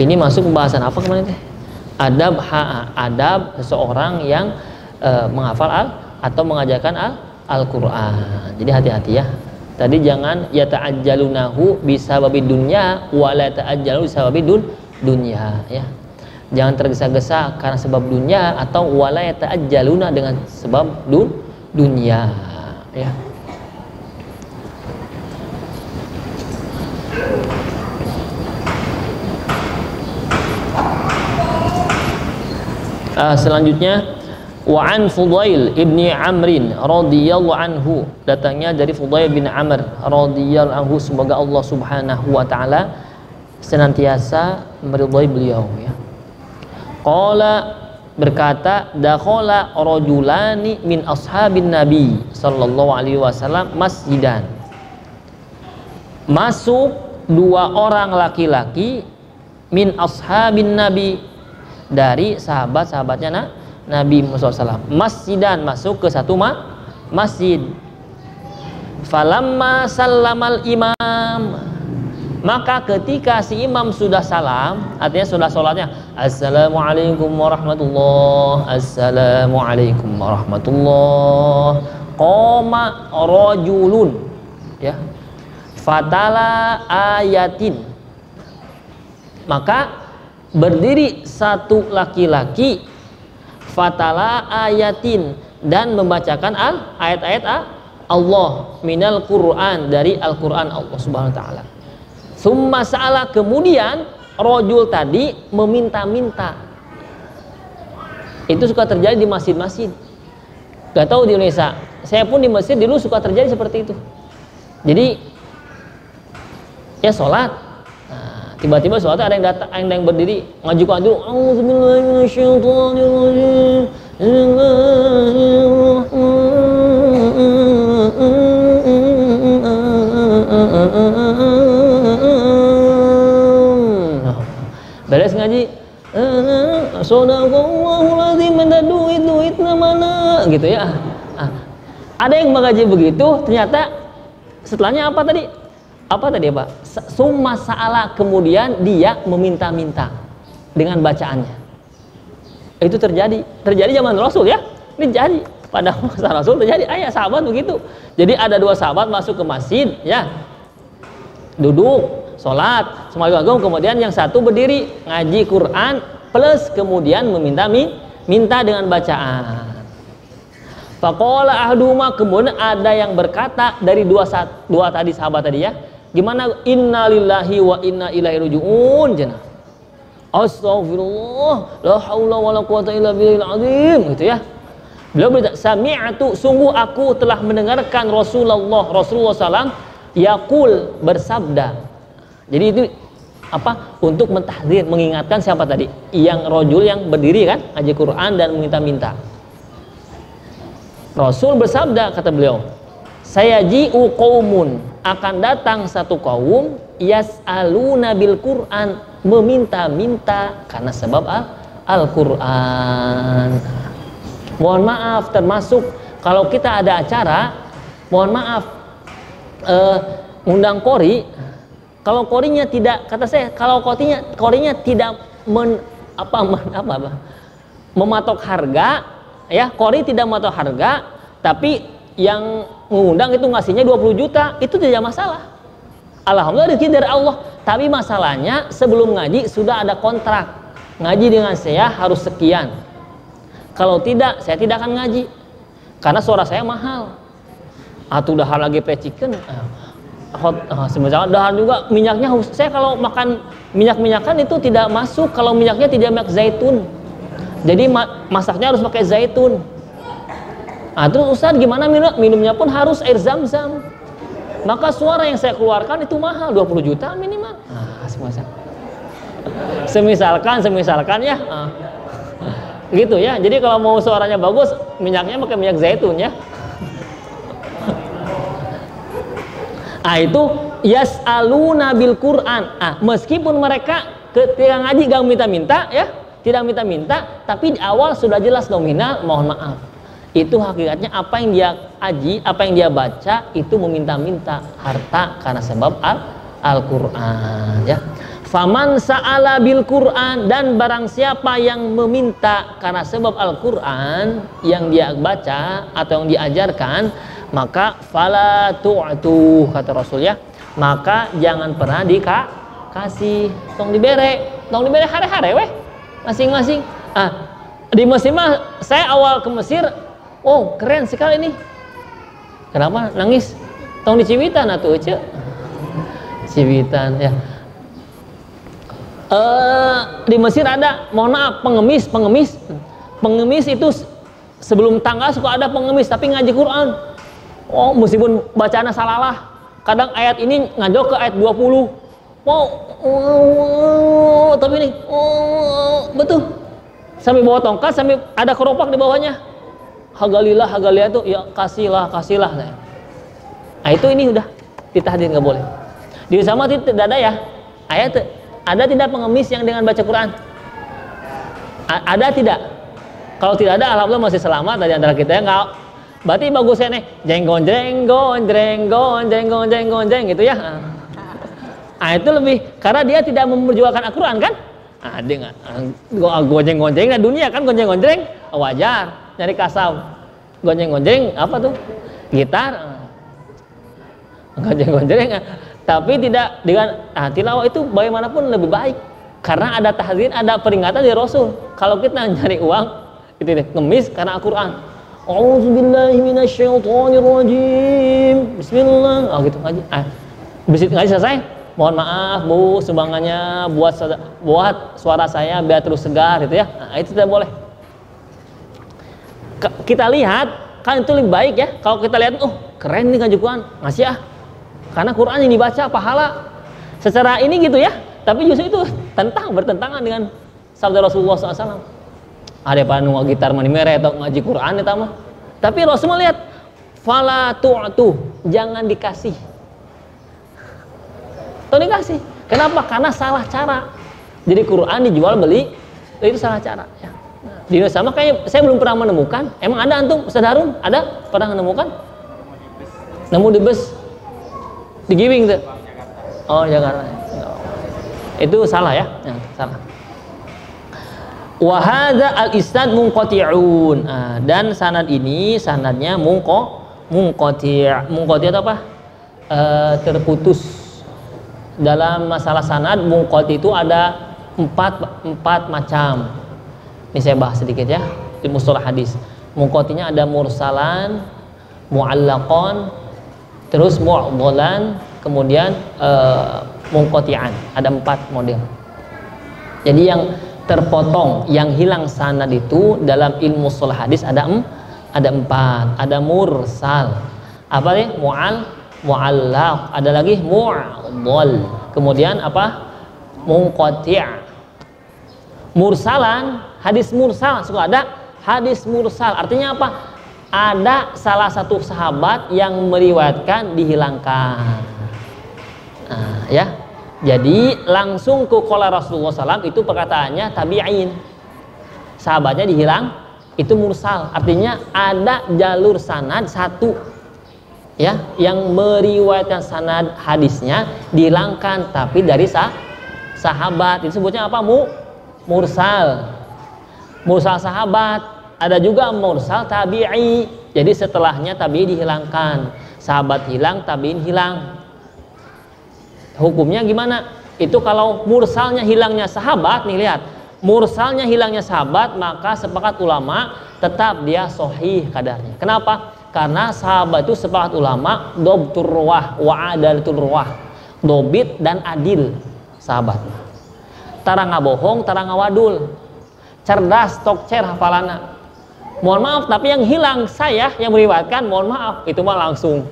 Ini masuk pembahasan apa kemarin teh? Adab seseorang yang menghafal atau mengajarkan Al-Quran. Jadi hati-hati ya. Tadi jangan yata'ajjalunahu bisababid dunya wa la ta'ajjalu bisababid dunya, ya. Jangan tergesa-gesa karena sebab dunia, atau wala yata'ajjaluna dengan sebab dunia, ya. Selanjutnya wa an Fudail ibni Amrin radhiyallahu anhu, datangnya dari Fudail bin Amr radhiyallahu anhu, semoga Allah Subhanahu wa taala senantiasa meridhai beliau, ya. Qala, berkata, dakhala rajulani min ashabin nabi sallallahu alaihi wasallam masjidan, masuk dua orang laki-laki min ashabin nabi, dari sahabat-sahabatnya Nabi Muhammad SAW, masjidan, masuk ke satu masjid. Falamma sallamal imam, maka ketika si imam sudah salam, artinya sudah sholatnya, assalamualaikum warahmatullah, assalamualaikum warahmatullah, qoma rajulun, ya, fatala ayatin, maka berdiri satu laki-laki, fatala ayatin, dan membacakan ayat-ayat Allah minal Quran, dari Al-Quran Allah Subhanahu wa taala. Summa sa'ala, kemudian rojul tadi meminta-minta. Itu suka terjadi di masjid-masjid. Gak tahu di Indonesia. Saya pun di masjid dulu suka terjadi seperti itu. Jadi ya sholat, tiba-tiba sholat ada yang datang, ada yang berdiri ngajukan dulu, beres ngaji, sadaqallahul azim, minta duit mana gitu ya. Ada yang mengaji begitu, ternyata setelahnya apa tadi? Pak? Summa sa'ala, kemudian dia meminta-minta dengan bacaannya. Itu terjadi zaman Rasul, ya. Ini jadi pada masa Rasul terjadi. Ayah sahabat begitu. Jadi ada dua sahabat masuk ke masjid, ya. Duduk, sholat, semua kemudian yang satu berdiri ngaji Quran plus kemudian minta dengan bacaan. Faqala ahduma, kemudian ada yang berkata dari dua tadi sahabat tadi, ya. Gimana? Innalillahi wa inna ilaihi raji'un, jenah. Astagfirullah, la haula wala quwata illa billahil azim, gitu ya. Beliau berkata, sami'tu, sungguh aku telah mendengarkan Rasulullah SAW yaqul, bersabda. Jadi itu apa? Untuk mentahdzir, mengingatkan siapa tadi? Yang rajul yang berdiri kan, ngaji Quran dan meminta-minta. Rasul bersabda, kata beliau, sayaji'u qaumun, akan datang satu kaum, yas'aluna bil Quran, meminta-minta karena sebab Al-Quran. Mohon maaf, termasuk kalau kita ada acara, mohon maaf, undang kori, kalau korinya tidak, kata saya, kalau korinya tidak mematok harga, ya, kori tidak mematok harga, tapi yang mengundang itu ngasihnya 20 juta, itu tidak masalah. Alhamdulillah rezeki dari Allah. Tapi masalahnya sebelum ngaji sudah ada kontrak. Ngaji dengan saya harus sekian. Kalau tidak, saya tidak akan ngaji. Karena suara saya mahal. Atuh dah lagi pecikan. Sebenarnya dahar juga minyaknya. Saya kalau makan minyak-minyakan itu tidak masuk kalau minyaknya tidak minyak zaitun. Jadi masaknya harus pakai zaitun. Nah, terus Ustaz gimana minumnya pun harus air zam-zam. Maka suara yang saya keluarkan itu mahal, 20 juta minimal. Semisalkan ya. Gitu ya. Jadi kalau mau suaranya bagus, minyaknya pakai minyak zaitun ya. Itu yas'aluna bil Qur'an. Meskipun mereka ketika ngaji gak minta-minta ya, tidak minta-minta, tapi di awal sudah jelas nominal, mohon maaf. Itu hakikatnya apa yang dia aji, apa yang dia baca itu meminta-minta harta karena sebab Al-Qur'an ya. Faman sa'ala bil Qur'an, dan barang siapa yang meminta karena sebab Al-Qur'an yang dia baca atau yang diajarkan, maka fala tu'tu, kata Rasul ya, maka jangan pernah dikasih. Tong dibere hare-hare weh masing-masing. Di Mesir mah saya awal ke Mesir, oh keren sekali ini. Kenapa nangis? Tong di Ciwitan atuh ce. Ciwitan ya. Di Mesir ada, mohon maaf, pengemis itu sebelum tanggal suka ada pengemis tapi ngaji Quran. Oh, meskipun bacaannya salah, kadang ayat ini ngajok ke ayat 20. Tapi ini betul. Sampai bawa tongkat, sampai ada keropak di bawahnya. Hagalilah tuh, ya kasihlah. Nah, itu ini udah ditahdid, nggak boleh. Di sama tidak ada ya ayat. Ada tidak pengemis yang dengan baca Quran? Ada tidak? Kalau tidak ada, alhamdulillah masih selamat dari antara kita ya. Nggak, berarti bagusnya nih jenggon gitu ya. Itu lebih karena dia tidak memperjualkan Al-Quran kan? Dia nggak gonjeng-gonjeng. Nah dunia kan gonjeng-gonjeng wajar, nyari kasam. Gonjeng-gonjeng apa tuh? Gitar. Gonjeng-gonjeng. Tapi tidak dengan tilawah itu bagaimanapun lebih baik karena ada tahdzir, ada peringatan dari Rasul. Kalau kita nyari uang itu deh, ngemis karena Al-Qur'an. A'udzubillahi minasyaitonirrajim. Bismillah. Gitu ngaji. Begitu ngaji selesai, mohon maaf Bu, sumbangannya buat suara saya biar terus segar gitu ya. Itu tidak boleh. Kita lihat kan itu lebih baik ya. Kalau kita lihat, keren nih ngaji Quran, ngasih karena Quran yang dibaca pahala secara ini gitu ya, tapi justru itu bertentangan dengan sabda Rasulullah SAW. Ada panu gitar mani mere atau ngaji Quran itu mah. Tapi Rasul melihat fala tu'tu, jangan dikasih. Tuh dikasih. Kenapa? Karena salah cara. Jadi Quran dijual beli itu salah cara ya. Di Indonesia sama kayak saya belum pernah menemukan. Emang ada antum Ustaz Harun? Ada pernah menemukan? Nemu di bus di Giwing tuh. Oh, Jakarta. Itu salah ya? Salah. Wa hadza al-isnad munqati'un. Dan sanadnya munqati'. Munqati' itu apa? Terputus. Dalam masalah sanad munqati' itu ada empat macam. Ini saya bahas sedikit ya di mustalah hadis. Munqati'-nya ada mursalan, mu'allaqan, terus mu'dhalan, kemudian munqati'an. Ada 4 model. Jadi yang terpotong, yang hilang sanad itu dalam ilmu mustalah hadis ada 4. Ada mursal. Apa nih? Mu'allaq. Ada lagi mu'dhal. Kemudian apa? Munqati'. Mursalan, hadis mursal, suka ada hadis mursal. Artinya apa? Ada salah satu sahabat yang meriwayatkan dihilangkan. Ya. Jadi langsung ke qala Rasulullah SAW itu perkataannya tabi'in. Sahabatnya dihilang, itu mursal. Artinya ada jalur sanad satu ya yang meriwayatkan sanad hadisnya dihilangkan tapi dari sahabat. Itu sebutnya apa? Mursal. Mursal sahabat. Ada juga mursal tabi'i. Jadi setelahnya tabi'i dihilangkan. Sahabat hilang, tabi'in hilang. Hukumnya gimana? Itu kalau mursalnya hilangnya sahabat, nih lihat. Mursalnya hilangnya sahabat, maka sepakat ulama tetap dia sahih kadarnya. Kenapa? Karena sahabat itu sepakat ulama dobtur ruwah wa adalatul ruwah, dobit dan adil sahabat. Tara ngabohong, tara ngawadul, cerdas, tokcer hafalana. Mohon maaf, tapi yang hilang saya yang meriwayatkan, mohon maaf, itu mah langsung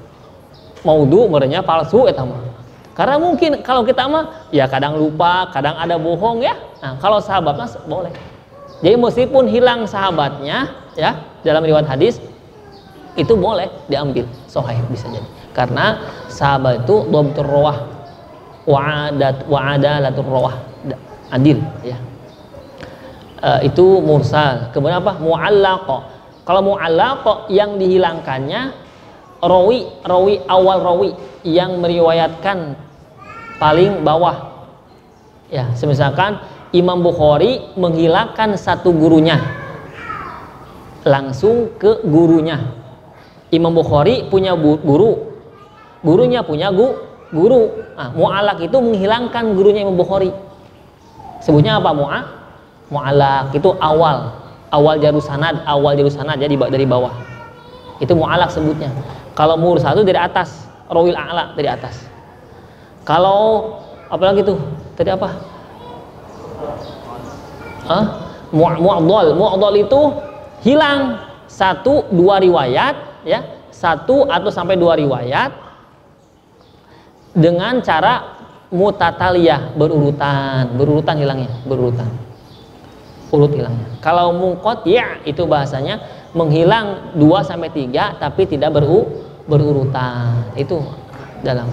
maudhu, merenya palsu eta mah. Karena mungkin kalau kita mah ya kadang lupa, kadang ada bohong ya. Nah, kalau sahabat mah boleh. Jadi meskipun hilang sahabatnya ya dalam riwayat hadis itu boleh diambil sahih bisa jadi. Karena sahabat itu dhabtur rawah wa adalatur rawah, adil ya. Itu mursal. Kemudian apa? Mu'allaq. Kalau mu'allaq yang dihilangkannya rawi awal rawi yang meriwayatkan paling bawah. Ya, misalkan Imam Bukhari menghilangkan satu gurunya langsung ke gurunya. Imam Bukhari punya guru, gurunya punya guru. Nah, mu'allaq itu menghilangkan gurunya Imam Bukhari. Sebutnya apa? Mu'allaq itu awal jalur sanad ya dari bawah. Itu mu'allaq sebutnya. Kalau mursal itu dari atas, rawil a'la dari atas. Kalau apalagi tuh? Tadi apa? Mu'dhal itu hilang 1-2 riwayat ya, 1 atau sampai 2 riwayat dengan cara mutataliyah, berurutan hilangnya, urut hilangnya. Kalau munqati' itu bahasanya menghilang 2 sampai 3 tapi tidak berurutan. Itu dalam.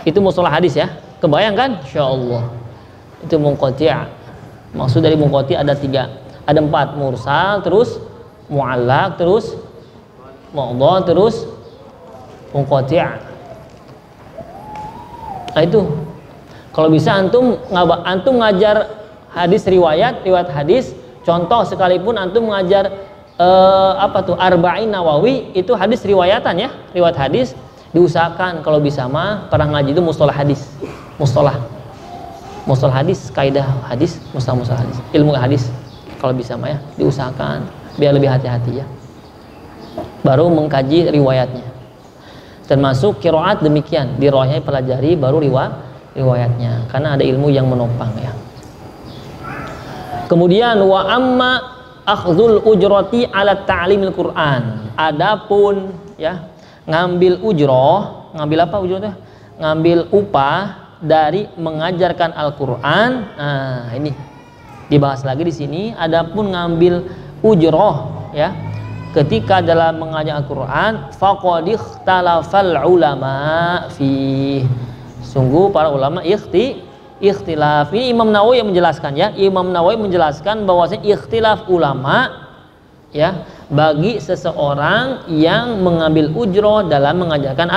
Itu mustalah hadis ya. Kebayang kan? Insyaallah. Itu munqati'. Maksud dari munqati' ada 3. Ada 4, mursal, terus mu'allaq, terus mu'dhal, terus munqati'. Nah itu. Kalau bisa antum ngajar hadis riwayat hadis, contoh sekalipun antum mengajar Arba'in Nawawi, itu hadis riwayatan ya, riwayat hadis, diusahakan kalau bisa mah pernah ngaji itu mustalah hadis, mustalah hadis, kaidah hadis, mustalah hadis, ilmu hadis, kalau bisa mah ya diusahakan biar lebih hati-hati ya, baru mengkaji riwayatnya. Termasuk qiraat demikian, di riwayatnya pelajari baru riwayatnya, karena ada ilmu yang menopang ya. Kemudian wa amma akhdhul ujrati ala ta'limil Qur'an. Adapun ya, ngambil ujroh, ngambil apa ujrohnya? Ngambil upah dari mengajarkan Al-Qur'an. Nah, ini dibahas lagi di sini. Adapun ngambil ujroh ya, ketika dalam mengajar Al-Qur'an, faqad ikhtalafal ulama fi. Sungguh para ulama ikhtilaf. Ini Imam Nawawi yang menjelaskan ya. Imam Nawawi menjelaskan bahwasanya ikhtilaf ulama ya bagi seseorang yang mengambil ujroh dalam mengajarkan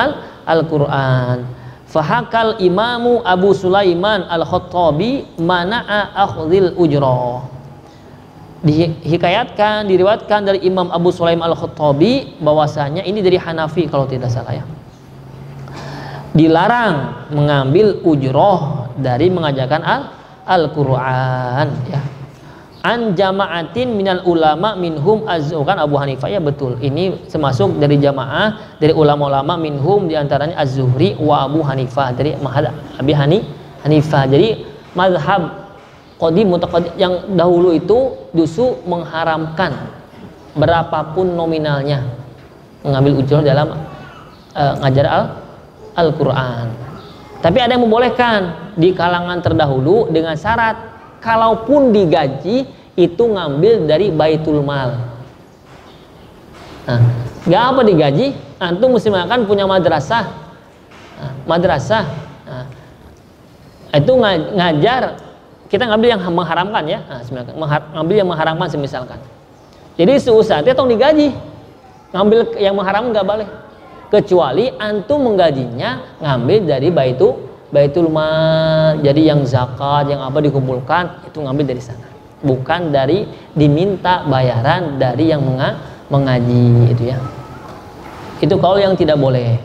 Al-Qur'an. Fahakal Imamu Abu Sulaiman Al-Khattabi mana'a akhdhil ujroh. Dihikayatkan, diriwayatkan dari Imam Abu Sulaiman Al-Khattabi bahwasanya ini dari Hanafi kalau tidak salah ya. Dilarang mengambil ujroh dari mengajarkan Al-Qur'an ya. An jama'atin minal ulama minhum Az-Zuhri, Abu Hanifah ya, betul. Ini termasuk dari jamaah dari ulama-ulama minhum, diantaranya Az-Zuhri wa Abu Hanifah, dari mazhab Abi Hanifah. Jadi mazhab qadim mutaqaddim yang dahulu itu justru mengharamkan berapapun nominalnya mengambil ujroh dalam ngajar Al-Qur'an. Tapi ada yang membolehkan di kalangan terdahulu dengan syarat kalaupun digaji itu ngambil dari baitul mal. Nah, nggak apa digaji, antum mesti makan punya madrasah. Nah, itu ngajar, kita ngambil yang mengharamkan ya. Nah, ngambil yang mengharamkan semisalkan. Jadi seusahanya tong digaji, ngambil yang mengharam nggak boleh. Kecuali antum menggajinya ngambil dari baitul mal. Jadi yang zakat, yang apa dikumpulkan itu ngambil dari sana, bukan dari diminta bayaran dari yang mengaji itu ya. Itu kalau yang tidak boleh.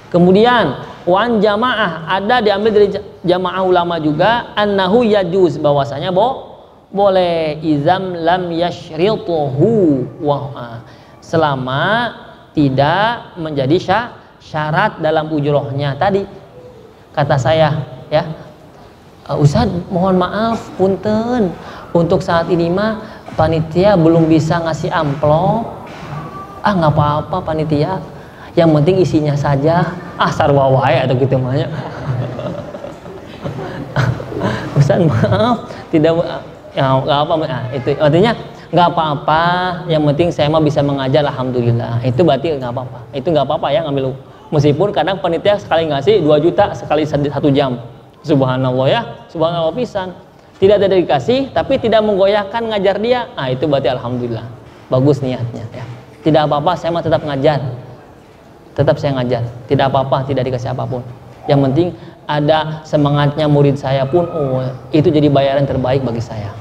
Kemudian wan jamaah, ada diambil dari jamaah ulama juga, annahu yajuz, bahwasanya boleh izam lam yashrituhu selama tidak menjadi syarat dalam ujrohnya tadi. Kata saya ya, Ustaz mohon maaf punten, untuk saat ini mah panitia belum bisa ngasih amplop. Nggak apa-apa panitia, yang penting isinya saja. Sarwa wae atau gitu mah ya. Ustaz maaf tidak ya, nggak apa, itu artinya nggak apa-apa, yang penting saya mah bisa mengajar, alhamdulillah. Itu berarti nggak apa-apa, itu nggak apa-apa ya ngambil, meskipun kadang panitia sekali ngasih 2 juta sekali 1 jam, subhanallah ya, subhanallah pisan, tidak ada dikasih tapi tidak menggoyahkan ngajar dia, itu berarti alhamdulillah, bagus niatnya ya. Tidak apa-apa, saya mah tetap ngajar, tetap saya ngajar, tidak apa-apa, tidak dikasih apapun, yang penting ada semangatnya murid saya pun, itu jadi bayaran terbaik bagi saya.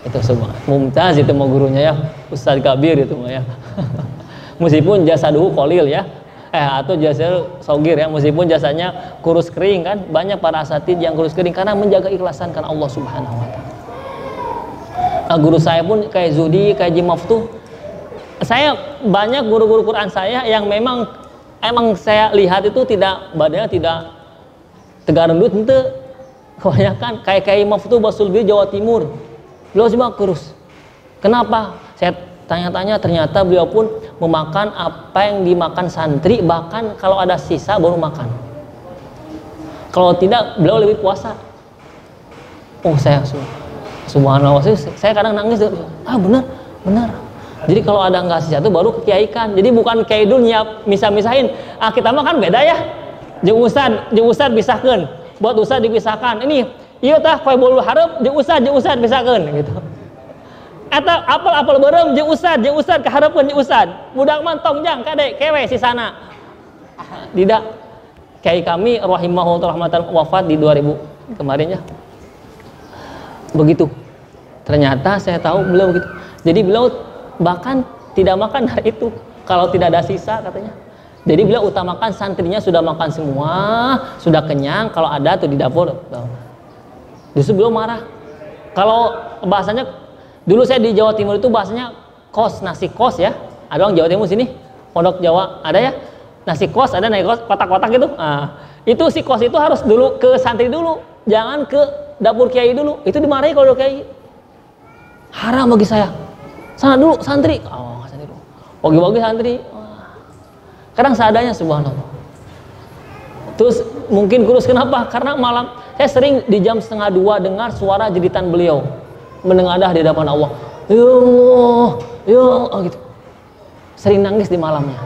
Itu semua mumtaz itu mau gurunya ya, Ustadz Kabir itu mah ya. Meskipun jasa dulu kolil ya, atau jasa sogir ya, meskipun jasanya kurus kering kan, banyak para asatid yang kurus kering karena menjaga ikhlasan karena Allah Subhanahu wa taala. Guru saya pun kayak Zudi, kayak Jimaf tuh, saya banyak guru-guru Quran saya yang emang saya lihat itu tidak, badannya tidak tegar rendut, ente kebanyakan kayak Maftu Basulbi Jawa Timur, beliau cuma kurus. Kenapa? Saya tanya-tanya, ternyata beliau pun memakan apa yang dimakan santri, bahkan kalau ada sisa baru makan, kalau tidak beliau lebih puasa. Saya subhanallah, saya kadang nangis, benar. Jadi kalau ada nggak sisa itu baru kekiaikan. Jadi bukan kiai dulu nyiap misah-misahin, kita mah kan beda ya. Jeung ustad pisahkeun, buat ustad dipisahkan. Ini ieu tah poe bolu hareup jeung ustad pisahkeun gitu. Eta apel beureum jeung ustad kahareupeun jeung ustad. Budak mah tongjang kade kewe sisana. Tidak. Kiai kami rahimahullah rahmatan wafat di 2000 kemarin ya. Begitu. Ternyata saya tahu beliau begitu. Jadi beliau bahkan tidak makan hari itu kalau tidak ada sisa katanya. Jadi beliau utamakan santrinya sudah makan semua, sudah kenyang, kalau ada tuh di dapur. Justru beliau marah. Kalau bahasanya, dulu saya di Jawa Timur itu bahasanya kos, nasi kos ya. Ada orang Jawa Timur sini, Pondok Jawa, ada ya? Nasi kos, ada nasi kos, kotak-kotak gitu. Itu si kos itu harus dulu ke santri dulu, jangan ke dapur kiai dulu. Itu dimarahi kalau kiai. Haram bagi saya. Sana dulu santri. Santri dulu. Bagi-bagi santri. Kadang seadanya subhanallah. Terus mungkin kurus kenapa? Karena malam saya sering di jam 1:30 dengar suara jeritan beliau menengadah di hadapan Allah. Ya Allah, gitu. Sering nangis di malamnya.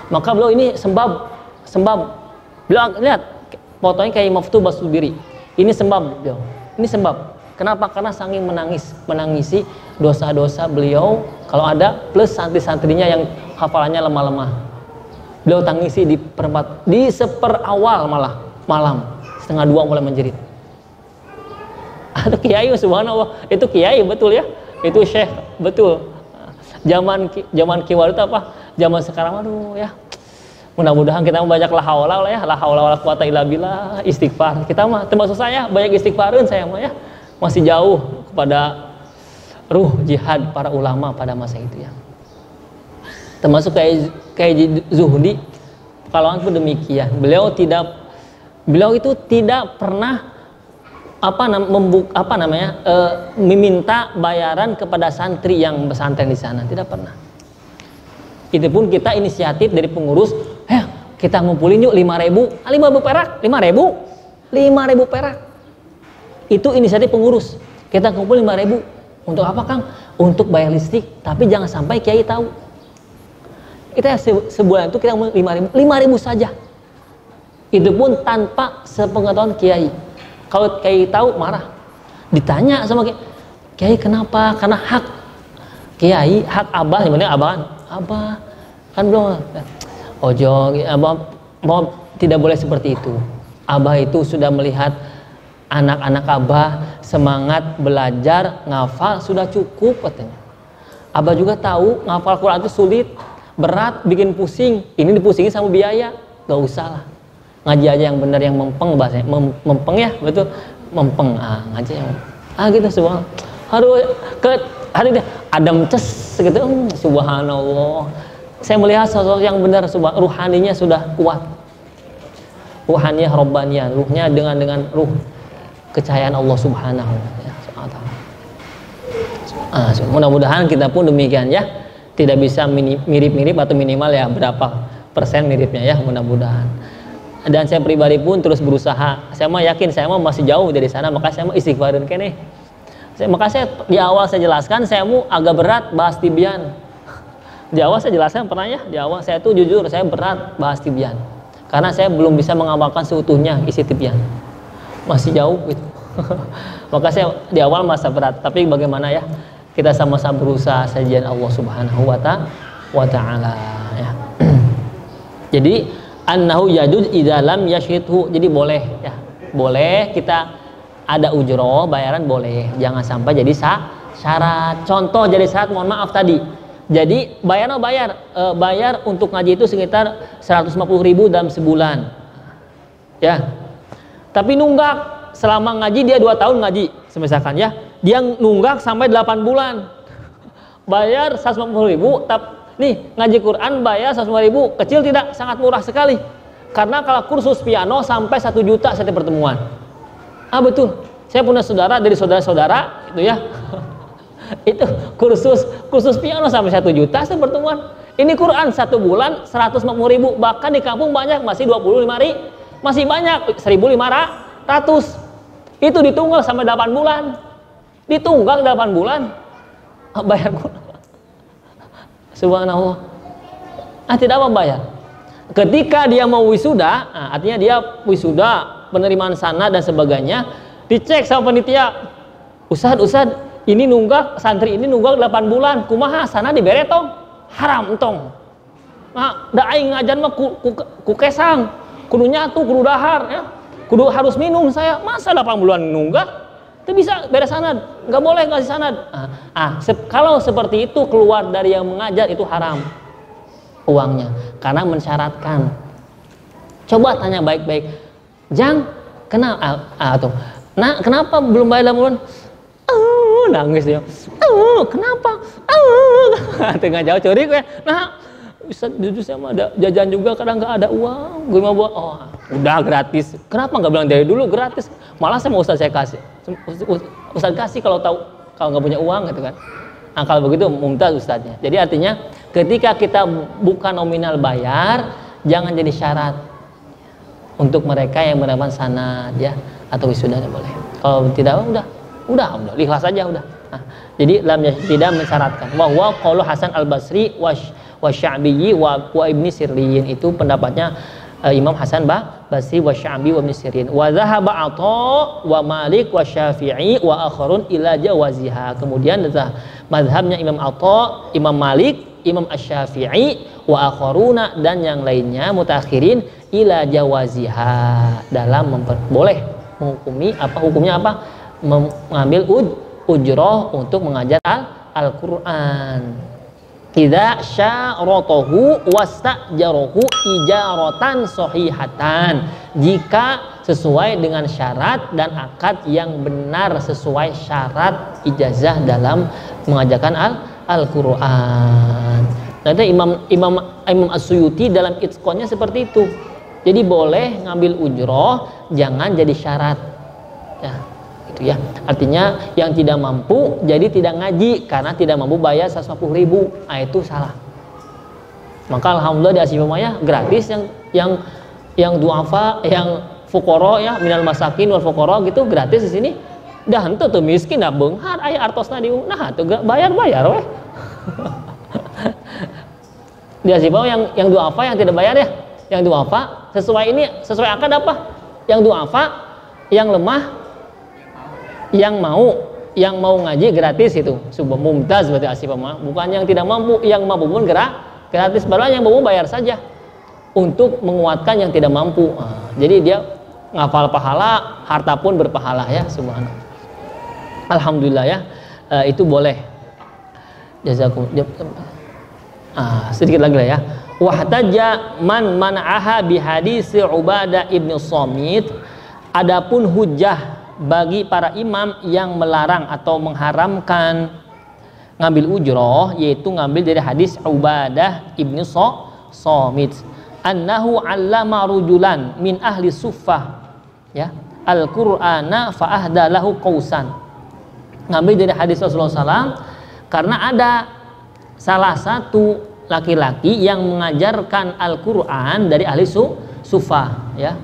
Maka beliau ini sembab. Beliau lihat fotonya kayak Maftu Basubiri. Ini sembab beliau. Ini sembab. Kenapa? Karena saking menangisi dosa-dosa beliau kalau ada, plus santri-santrinya yang hafalannya lemah-lemah. Beliau tangisi di seperawal malam 1:30 mulai menjerit. Ada kiai subhanallah, itu kiai betul ya, itu syekh betul. Zaman kiwal itu apa? Zaman sekarang aduh ya. Mudah-mudahan kita banyak la haula ya, la haula wala quwata illa billah, istighfar. Kita mah termasuk saya banyak istighfarin saya mah ya. Masih jauh kepada ruh jihad para ulama pada masa itu ya. Termasuk kayak Zuhdi, kalau pun demikian. Beliau itu tidak pernah meminta bayaran kepada santri yang pesantren di sana, tidak pernah. Itu pun kita inisiatif dari pengurus, kita ngumpulin yuk 5.000 perak, 5.000 perak. Itu inisiatif pengurus. Kita kumpul 5.000. Untuk apa Kang? Untuk bayar listrik, tapi jangan sampai kiai tahu. Kita sebulan itu kita 5.000 saja. Itu pun tanpa sepengetahuan kiai. Kalau kiai tahu marah. Ditanya sama kiai kenapa? Karena hak kiai, hak abah, sebenarnya abah kan belum. Ojo, abah tidak boleh seperti itu. Abah itu sudah melihat anak-anak abah semangat belajar, ngafal sudah cukup katanya. Abah juga tahu ngafal Quran itu sulit, berat, bikin pusing. Ini dipusingin sama biaya, gak usah lah. Ngaji aja yang benar, yang mempeng bahasanya, mempeng ya, betul, mempeng. Ngaji yang gitu semua. Harus ke hari dia adem ces gitu. Subhanallah. Saya melihat sosok yang benar, ruhaninya sudah kuat. Ruhaniyah robbaniyah, ruhnya dengan ruh kecahayaan Allah Subhanahu wa taala. Mudah-mudahan kita pun demikian ya. Tidak bisa mirip-mirip atau minimal ya berapa persen miripnya ya, mudah-mudahan. Dan saya pribadi pun terus berusaha. Saya mah yakin saya mah masih jauh dari sana, maka saya mah istighfarin kene. Maka saya di awal saya jelaskan saya mau agak berat bahas tibyan. Di awal saya jelaskan pernah ya, di awal saya tuh jujur saya berat bahas tibyan. Karena saya belum bisa mengamalkan seutuhnya isi tibyan. Masih jauh gitu. Maka saya di awal masa berat, tapi bagaimana ya? Kita sama-sama berusaha sajian Allah Subhanahu wa taala ya. Jadi annahu yajuz idza lam yashhidhu. Jadi boleh ya. Boleh kita ada ujroh, bayaran boleh. Jangan sampai jadi syarat. Contoh jadi syarat, mohon maaf tadi. Jadi bayar untuk ngaji itu sekitar 150.000 dalam sebulan. Ya. Tapi nunggak selama ngaji dia 2 tahun ngaji, misalkan ya. Dia nunggak sampai 8 bulan. Bayar 150.000, nih ngaji Quran bayar 150.000, kecil tidak? Sangat murah sekali. Karena kalau kursus piano sampai 1 juta setiap pertemuan. Betul. Saya punya saudara dari saudara-saudara itu ya. Itu kursus piano sampai 1 juta setiap pertemuan. Ini Quran 1 bulan 150.000, bahkan di kampung banyak masih 25.000, masih banyak 1.500. Itu ditunggal sampai 8 bulan. Ditunggang 8 bulan bayar subhanallah. Tidak apa bayar. Ketika dia mau wisuda, artinya dia wisuda, penerimaan sanad dan sebagainya, dicek sama panitia. Ustad, ini nunggak, santri ini nunggak 8 bulan, kumaha sanad dibere tong? Haram tong. Da aing ngajan mah ku kesang, kudu nyatu, kudu dahar ya. Kudu harus minum saya. Masa 8 bulan nunggak? Itu bisa beres sanad, nggak boleh ngasih sanad. Kalau seperti itu keluar dari yang mengajar itu haram uangnya, karena mensyaratkan. Coba tanya baik-baik, Jang, kenapa belum bayar dalam bulan? Nangis dia. Kenapa? Tengah jauh curi gue. Ustaz, jujur saya mah ada jajan juga, kadang nggak ada uang. Gue mau buat, udah gratis. Kenapa nggak bilang dari dulu gratis? Malah saya mau Ustaz saya kasih. Ustaz kasih kalau nggak punya uang gitu kan. Kalau begitu mumtaz Ustaznya. Jadi artinya ketika kita bukan nominal bayar, jangan jadi syarat untuk mereka yang mendapatkan sanad ya atau wisudanya boleh. Kalau tidak udah ikhlas saja udah. Jadi tidak mensyaratkan. Wa qaulu Hasan Al-Basri wa Sya'bi wa Ibnu Sirin, itu pendapatnya Imam Hasan Basri wa Sya'bi wa Ibnu Sirin. Wa dhahaba Atha wa Malik wa Syafi'i wa akharun ila jawaziha. Kemudian mazhabnya Imam Atha, Imam Malik, Imam Asy-Syafi'i wa akharuna dan yang lainnya mutakhirin ila jawaziha, dalam boleh menghukumi hukumnya mengambil ujroh untuk mengajar Al-Qur'an. Idza syaratahu wastajarahu ijaratan sahihatan, jika sesuai dengan syarat dan akad yang benar sesuai syarat ijazah dalam mengajarkan Al-Qur'an. Nanti Imam As-Suyuti dalam Itqonnya seperti itu. Jadi boleh ngambil ujroh, jangan jadi syarat. Ya. Ya, artinya yang tidak mampu jadi tidak ngaji karena tidak mampu bayar 150.000, itu salah. Maka alhamdulillah di Asifamaya gratis yang duafa, yang fuqara ya, minal masakin wal fuqara gitu gratis di sini. Dah henteu tuh miskin dah beunghar aya artosna di tuh bayar weh. Di Asifamaya yang duafa yang tidak bayar ya. Yang duafa sesuai akad apa? Yang duafa, yang lemah, yang mau ngaji gratis itu subah mumtaz berarti Asifamah. Bukan yang tidak mampu, yang mampu pun gratis, padahal yang mampu bayar saja untuk menguatkan yang tidak mampu. Jadi dia ngafal pahala, harta pun berpahala ya, subhanallah. Alhamdulillah ya, itu boleh. Jazakum. Sedikit lagi lah ya. Wahtaja man man'aha bihadis Ubadah ibn Samit. Adapun hujah bagi para imam yang melarang atau mengharamkan ngambil ujroh, yaitu ngambil dari hadis Ubadah ibnu Somit, annahu 'allama rujulan min ahli suffah ya al-Qur'ana fa ahda lahu qausan. Ngambil dari hadis Rasulullah SAW karena ada salah satu laki-laki yang mengajarkan Al-Qur'an dari ahli suffah ya.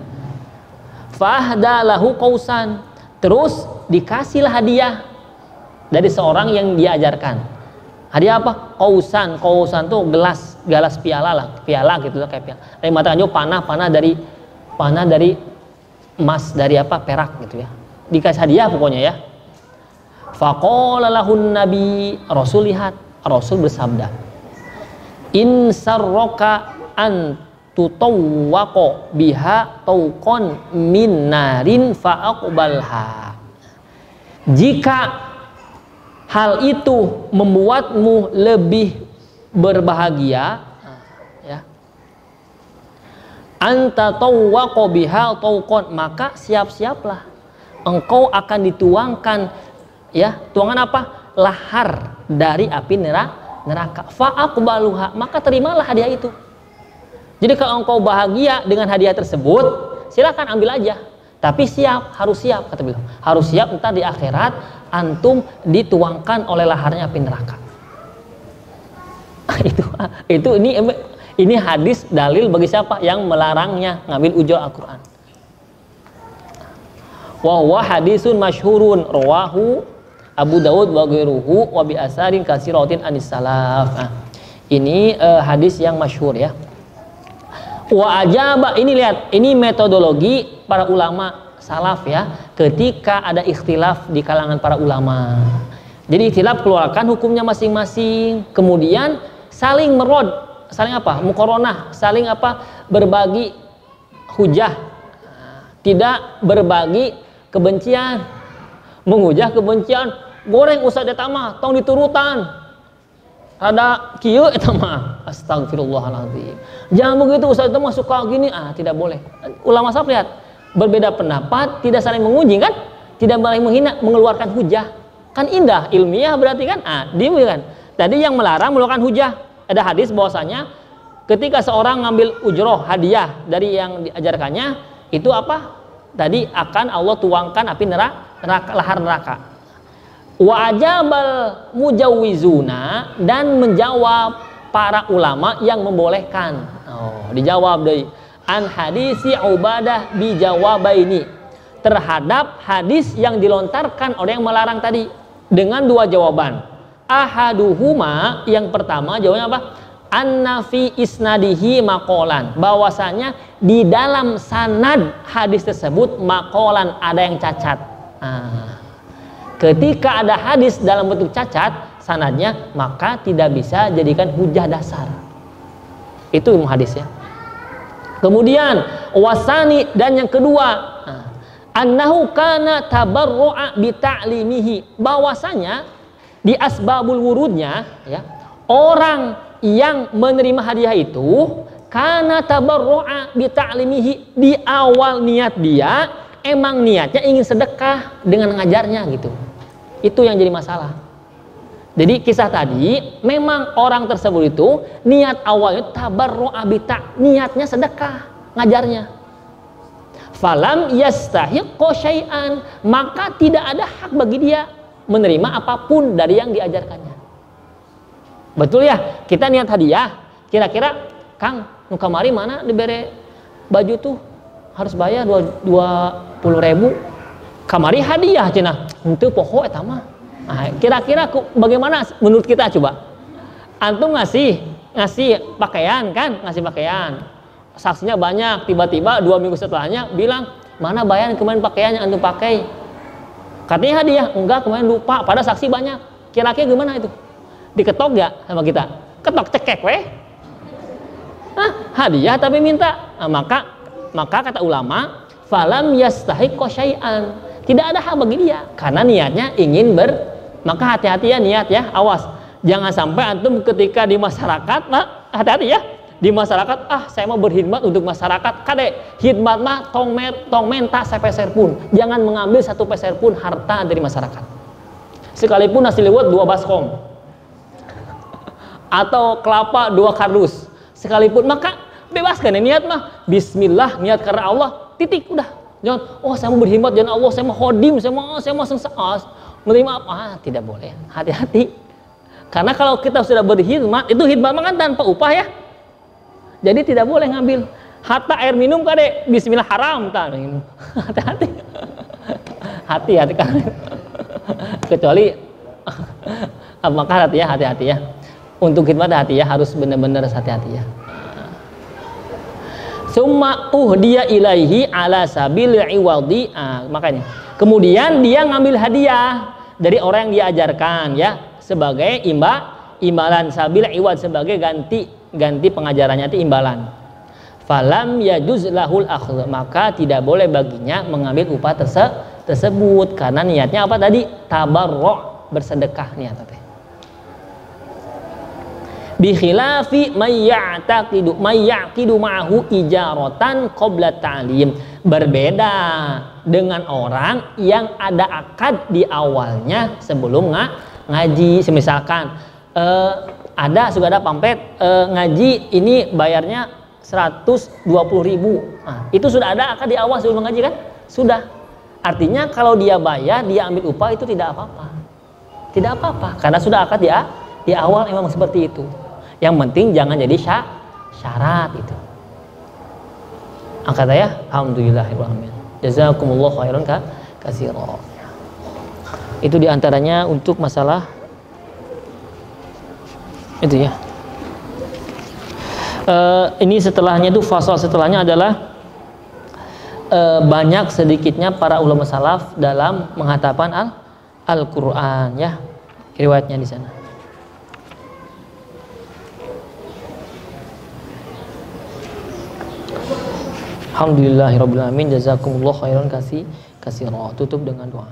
Fa ahda lahu qausan, terus dikasihlah hadiah dari seorang yang diajarkan. Hadiah apa? Qausan. Qausan tuh gelas piala gitu lah, kayak piala. Dari mata juga panah dari emas, dari apa? Perak gitu ya. Dikasih hadiah pokoknya ya. Faqala lahun nabi, Rasul lihat, Rasul bersabda, in sarroka an tutawwaqo biha tauqon min narin fa'aqbalha. Jika hal itu membuatmu lebih berbahagia ya, anta tawwaqo biha tauqon, maka siap-siaplah engkau akan dituangkan ya, tuangan apa? Lahar dari api neraka. Fa'aqbaluha, maka terimalah hadiah itu. Jadi kalau engkau bahagia dengan hadiah tersebut, silakan ambil aja. Tapi harus siap kata beliau. Harus siap entar di akhirat antum dituangkan oleh laharnya api neraka. Ini hadis dalil bagi siapa yang melarangnya ngambil ujroh Al-Qur'an. Wa huwa hadisun masyhurun rawahu Abu Dawud wa ghairuhu wa bi asarin katsiratin anis salaf. Ini hadis yang masyhur ya. Wa ajaba, ini lihat, ini metodologi para ulama salaf ya, ketika ada ikhtilaf di kalangan para ulama. Jadi ikhtilaf keluarkan hukumnya masing-masing, kemudian saling muqaronah, saling berbagi hujah, tidak berbagi kebencian, menghujah kebencian, goreng usah detama, tong diturutan. Ada kieu eta mah, astagfirullahaladzim. Jangan begitu, ustaz itu mah suka gini, tidak boleh. Ulama salaf lihat, berbeda pendapat, tidak saling menguji kan? Tidak saling menghina, mengeluarkan hujah. Kan indah, ilmiah berarti kan? Kan. Tadi yang melarang mengeluarkan hujah. Ada hadis bahwasanya ketika seorang ngambil ujroh hadiah dari yang diajarkannya, itu apa? Tadi akan Allah tuangkan api neraka, lahar neraka. Wa ajabal mujawizuna, dan menjawab para ulama yang membolehkan. Dijawab dari an hadisi Ubadah bijawabaini, terhadap hadis yang dilontarkan oleh yang melarang tadi dengan dua jawaban. Ahaduhuma, yang pertama jawabannya apa? Anna fi isnadihi maqalan, bahwasanya di dalam sanad hadis tersebut maqalan, ada yang cacat. Ketika ada hadis dalam bentuk cacat sanadnya, maka tidak bisa jadikan hujah dasar. Itu ilmu hadis ya. Kemudian wasani, dan yang kedua, annahu kana tabarru'a bi ta'limihi, bahwasanya di asbabul wurudnya ya, orang yang menerima hadiah itu kana tabarru'a bi ta'limihi, di awal niat dia emang niatnya ingin sedekah dengan ngajarnya gitu. Itu yang jadi masalah. Jadi kisah tadi memang orang tersebut itu niat awalnya tabarru'a bi niatnya sedekah ngajarnya. Falam yastahiqqu syai'an, maka tidak ada hak bagi dia menerima apapun dari yang diajarkannya. Betul ya? Kita niat hadiah, kira-kira Kang, nu kamari mana dibere baju tuh harus bayar 20.000. Kamari hadiah cenah, henteu poho eta mah. Kira-kira bagaimana menurut kita coba? Antum ngasih pakaian kan, ngasih pakaian. Saksinya banyak, tiba-tiba 2 minggu setelahnya bilang, "Mana bayan kemarin pakaian yang antum pakai?" Katanya hadiah, enggak kemarin lupa, pada saksi banyak. Kira-kira gimana itu? Diketok gak sama kita? Ketok cekek weh. Hadiah tapi minta. Maka kata ulama, falam yastahiqqu syai'an, tidak ada hak bagi dia karena niatnya ingin maka hati-hati ya niat ya, awas jangan sampai antum ketika di masyarakat hati-hati ya, di masyarakat, saya mau berkhidmat untuk masyarakat. Kade, khidmat mah tong menta sepeser pun. Jangan mengambil satu peser pun harta dari masyarakat. Sekalipun nasi liwet 2 baskom atau kelapa 2 kardus, sekalipun maka bebaskan ya, niat mah bismillah, niat karena Allah, titik, udah. Jangan, saya mau berkhidmat jangan Allah, saya mau khodim, saya mau menerima apa? Tidak boleh. Hati-hati. Karena kalau kita sudah berkhidmat, itu khidmat kan tanpa upah ya. Jadi tidak boleh ngambil harta air minum kade, bismillah haram tak minum. Hati-hati. Hati-hati kan. Kecuali maka hati-hati ya. Untuk khidmat hati ya, harus benar-benar hati-hati ya. Summa dia ilaihi ala sabil iwadi, makanya kemudian dia ngambil hadiah dari orang yang diajarkan ya, sebagai imbalan, sabil iwad sebagai ganti pengajarannya itu imbalan. Falam yajuz lahul akhdh, maka tidak boleh baginya mengambil upah tersebut karena niatnya apa tadi? Tabarru', bersedekah niatnya. Bi khilafi may ya'qidu ma'ahu ijaratan qabla ta'lim. Berbeda dengan orang yang ada akad di awalnya sebelum ngaji. Misalkan sudah ada pamflet ngaji ini bayarnya 120.000. Itu sudah ada akad di awal sebelum ngaji kan? Sudah. Artinya kalau dia bayar, dia ambil upah, itu tidak apa-apa. Tidak apa-apa karena sudah akad di awal memang seperti itu. Yang penting jangan jadi syarat itu. Angkat ya. Alhamdulillahirrahmanirrahim. Jazakumullah khairan katsira. Itu diantaranya untuk masalah itu ya. Ini setelahnya itu fasal setelahnya adalah banyak sedikitnya para ulama salaf dalam menghafalkan Al-Qur'an ya. Riwayatnya di sana. Alhamdulillahirabbil alamin, jazakumullah khairan katsira. Tutup dengan doa.